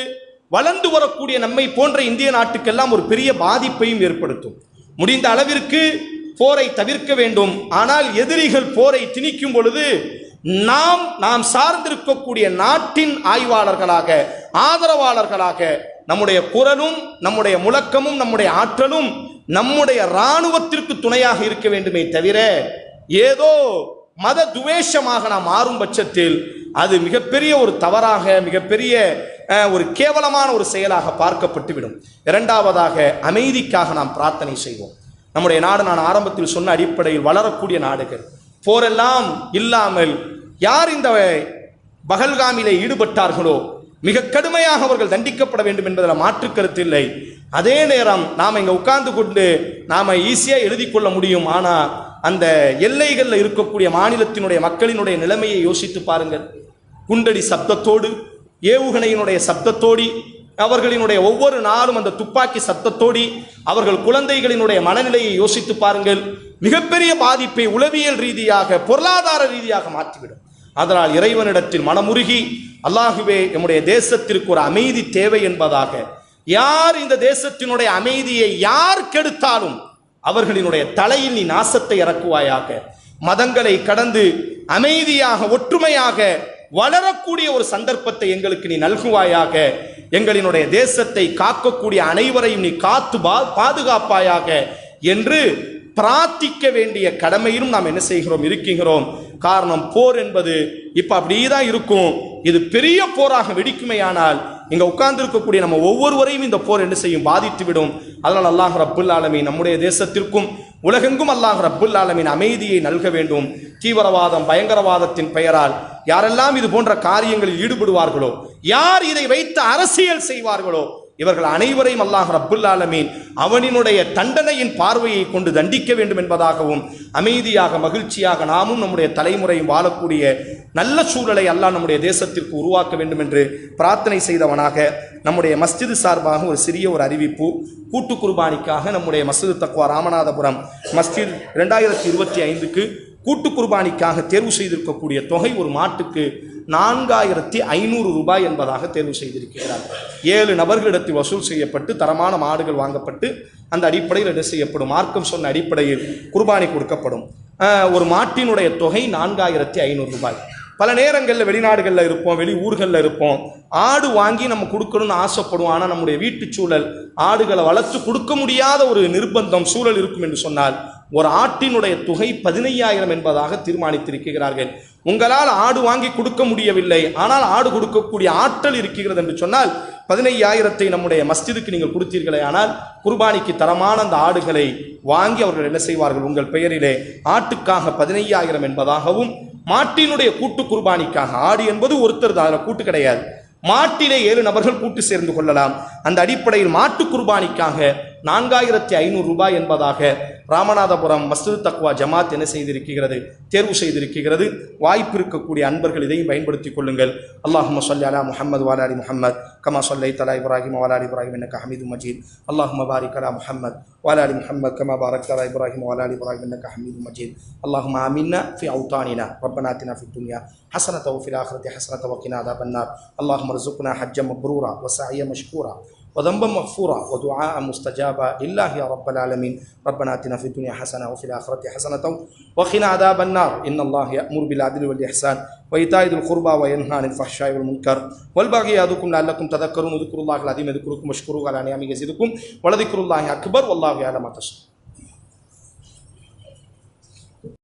வளர்ந்து வரக்கூடிய நம்மை போன்ற இந்திய நாட்டுக்கெல்லாம் ஒரு பெரிய பாதிப்பையும் ஏற்படுத்தும். முடிந்த அளவிற்கு போரை தவிர்க்க வேண்டும். ஆனால் எதிரிகள் போரை திணிக்கும் பொழுது நாம் சார்ந்திருக்கக்கூடிய நாட்டின் ஆய்வாளர்களாக, ஆதரவாளர்களாக நம்முடைய குரலும், நம்முடைய முழக்கமும், நம்முடைய ஆற்றலும் நம்முடைய இராணுவத்திற்கு துணையாக இருக்க வேண்டுமே தவிர ஏதோ மத துவேஷமாக நாம் மாறும் பட்சத்தில் அது மிகப்பெரிய ஒரு தவறாக, மிகப்பெரிய ஒரு கேவலமான ஒரு செயலாக பார்க்கப்பட்டுவிடும். இரண்டாவதாக, அமைதிக்காக நாம் பிரார்த்தனை செய்வோம். நம்முடைய நாடு, நான் ஆரம்பத்தில் சொன்ன அடிப்படையில் வளரக்கூடிய நாடுகள், போரெல்லாம் இல்லாமல் யார் இந்த பகல்காமிலே ஈடுபட்டார்களோ மிக கடுமையாக அவர்கள் தண்டிக்கப்பட வேண்டும் என்பதில் மாற்று கருத்து இல்லை. அதே நேரம் நாம் இங்கே உட்கார்ந்து கொண்டு நாம் ஈஸியாக எழுதி கொள்ள முடியும். ஆனால் அந்த எல்லைகளில் இருக்கக்கூடிய மாநிலத்தினுடைய மக்களினுடைய நிலைமையை யோசித்து பாருங்கள். குண்டடி சப்தத்தோடு, ஏவுகணையினுடைய சப்தத்தோடி, அவர்களினுடைய ஒவ்வொரு நாளும் அந்த துப்பாக்கி சத்தத்தோடி அவர்கள் குழந்தைகளினுடைய மனநிலையை யோசித்து பாருங்கள். மிகப்பெரிய பாதிப்பை உளவியல் ரீதியாக, பொருளாதார ரீதியாக மாற்றிவிடும். அதனால் இறைவனிடத்தில் மனமுருகி, அல்லாஹுவே நம்முடைய தேசத்திற்கு ஒரு அமைதி தேவை என்பதாக, யார் இந்த தேசத்தினுடைய அமைதியை யார் கெடுத்தாலும் அவர்களினுடைய தலையில் நீ நாசத்தை இறக்குவாயாக. மதங்களை கடந்து அமைதியாக, ஒற்றுமையாக வளரக்கூடிய ஒரு சந்தர்ப்பத்தை எங்களுக்கு நீ நல்குவாயாக. எங்களினுடைய தேசத்தை காக்கக்கூடிய அனைவரையும் நீ காத்து பாதுகாப்பாயாக என்று பிரார்த்திக்க வேண்டிய கடமையிலும் நாம் என்ன செய்கிறோம், இருக்கின்றோம். காரணம், போர் என்பது இப்ப அப்படிதான் இருக்கும். இது பெரிய போராக வெடிக்குமையானால் இங்க உட்கார்ந்து இருக்கக்கூடிய நம்ம ஒவ்வொருவரையும் இந்த போர் என்ன செய்யும், பாதித்து விடும். அதனால் அல்லாஹ் ரப்புல் ஆலமீன் நம்முடைய தேசத்திற்கும் உலகெங்கும் அல்லாஹ் ரப்புல் ஆலமீன் அமைதியை நல்க வேண்டும். தீவிரவாதம், பயங்கரவாதத்தின் பெயரால் யாரெல்லாம் இது போன்ற காரியங்களில் ஈடுபடுவார்களோ, யார் இதை வைத்து அரசியல் செய்வார்களோ, இவர்கள் அனைவரையும் அல்லாஹ் ரப்புல் ஆலமீன் அவனினுடைய தண்டனையின் பார்வையை கொண்டு தண்டிக்க வேண்டும் என்பதாகவும், அமைதியாக, மகிழ்ச்சியாக நாமும் நம்முடைய தலைமுறையும் வாழக்கூடிய நல்ல சூழலை அல்லாஹ் நம்முடைய தேசத்திற்கு உருவாக்க வேண்டும் என்று பிரார்த்தனை செய்தவனாக, நம்முடைய மஸ்ஜிது சார்பாக ஒரு சிறிய ஒரு அறிவிப்பு. கூட்டு குர்பானிக்காக நம்முடைய மஸ்ஜிது தக்வா ராமநாதபுரம் மஸ்ஜித் 2025க்கு கூட்டு குர்பானிக்காக தேர்வு செய்திருக்கக்கூடிய தொகை ஒரு மாட்டுக்கு 4500 ரூபாய் என்பதாக தேர்வு செய்திருக்கிறார். 7 நபர்களிடத்தில் வசூல் செய்யப்பட்டு தரமான மாடுகள் வாங்கப்பட்டு அந்த அடிப்படையில் என்ன செய்யப்படும், மார்க்கம் சொன்ன அடிப்படையில் குர்பானி கொடுக்கப்படும். ஒரு மாட்டினுடைய தொகை 4500 ரூபாய். பல நேரங்களில் வெளிநாடுகளில் இருப்போம், வெளி ஊர்களில் இருப்போம், ஆடு வாங்கி நம்ம கொடுக்கணும்னு ஆசைப்படுவோம். ஆனால் நம்முடைய வீட்டு சூழல் ஆடுகளை வளர்த்து கொடுக்க முடியாத ஒரு நிர்பந்தம் சூழல் இருக்கும் என்று சொன்னால் ஒரு ஆட்டினுடைய தொகை 15000 என்பதாக தீர்மானித்திருக்கிறார்கள். உங்களால் ஆடு வாங்கி கொடுக்க முடியவில்லை, ஆனால் ஆடு கொடுக்கக்கூடிய ஆற்றல் இருக்கிறது என்று சொன்னால் 15000 நம்முடைய மஸ்ஜிதுக்கு நீங்கள் கொடுத்தீர்களே, ஆனால் குர்பானிக்கு தரமான அந்த ஆடுகளை வாங்கி அவர்கள் என்ன செய்வார்கள், உங்கள் பெயரிலே ஆட்டுக்காக 15000 என்பதாகவும், மாட்டினுடைய கூட்டு குர்பானிக்காக, ஆடு என்பது ஒருத்தர் தான், அதில் கூட்டு கிடையாது, மாட்டிலே 7 நபர்கள் கூட்டு சேர்ந்து கொள்ளலாம். அந்த அடிப்படையில் மாட்டு குர்பானிக்காக 4500 ரூபாய் என்பதாக ராமநாதபுரம் மஸ்ஜித் தக்வா ஜமாத் என்ன செய்திருக்கிறது, தேர்வு செய்திருக்கிறது. வாய்ப்பு இருக்கக்கூடிய அன்பர்கள் இதையும் பயன்படுத்திக் கொள்ளுங்கள். அல்லாஹும்ம ஸல்லி அலா முஹம்மது வ அலா ஆலி முஹம்மத் கமா ஸல்லைத அலா இப்ராஹிம் வ அலா ஆலி இப்ராஹிம் இன்னக ஹமீதும் மஜீத். அல்லாஹும்ம பாரிக் அலா முஹம்மத் வ அலா ஆலி முஹம்மத் கமா பாரக்த அலா இப்ராஹிம் வ அலா ஆலி இப்ராஹிம் இன்னக ஹமீதும் மஜீத். அல்லாஹும்ம ஆமின்னா ஃபி அவ்தானினா ரப்பனா ஆத்தினா ஃபித் துன்யா ஹஸனத்தன் வ ஃபில் ஆখিরাতি ஹஸனத்தன் வ கினா அஸாபன்னார். அல்லாஹும்ம ர்ஸுக்னா ஹஜ்ஜன் மப்ரூரா வ ஸஅய்யன் மஷ்கூரா وذنبا مغفورا ودعاء مستجابا لله يا رب العالمين. ربنا آتنا في الدنيا حسنة وفي الآخرة حسنة وقنا عذاب النار. إن الله يأمر بالعدل والإحسان وإيتاء ذي القربى وينهى عن الفحشاء والمنكر والبغي يعظكم لعلكم تذكرون. اذكروا الله العظيم يذكركم واشكروه على نعمه يزدكم ولذكر الله أكبر والله يعلم ما تصنعون.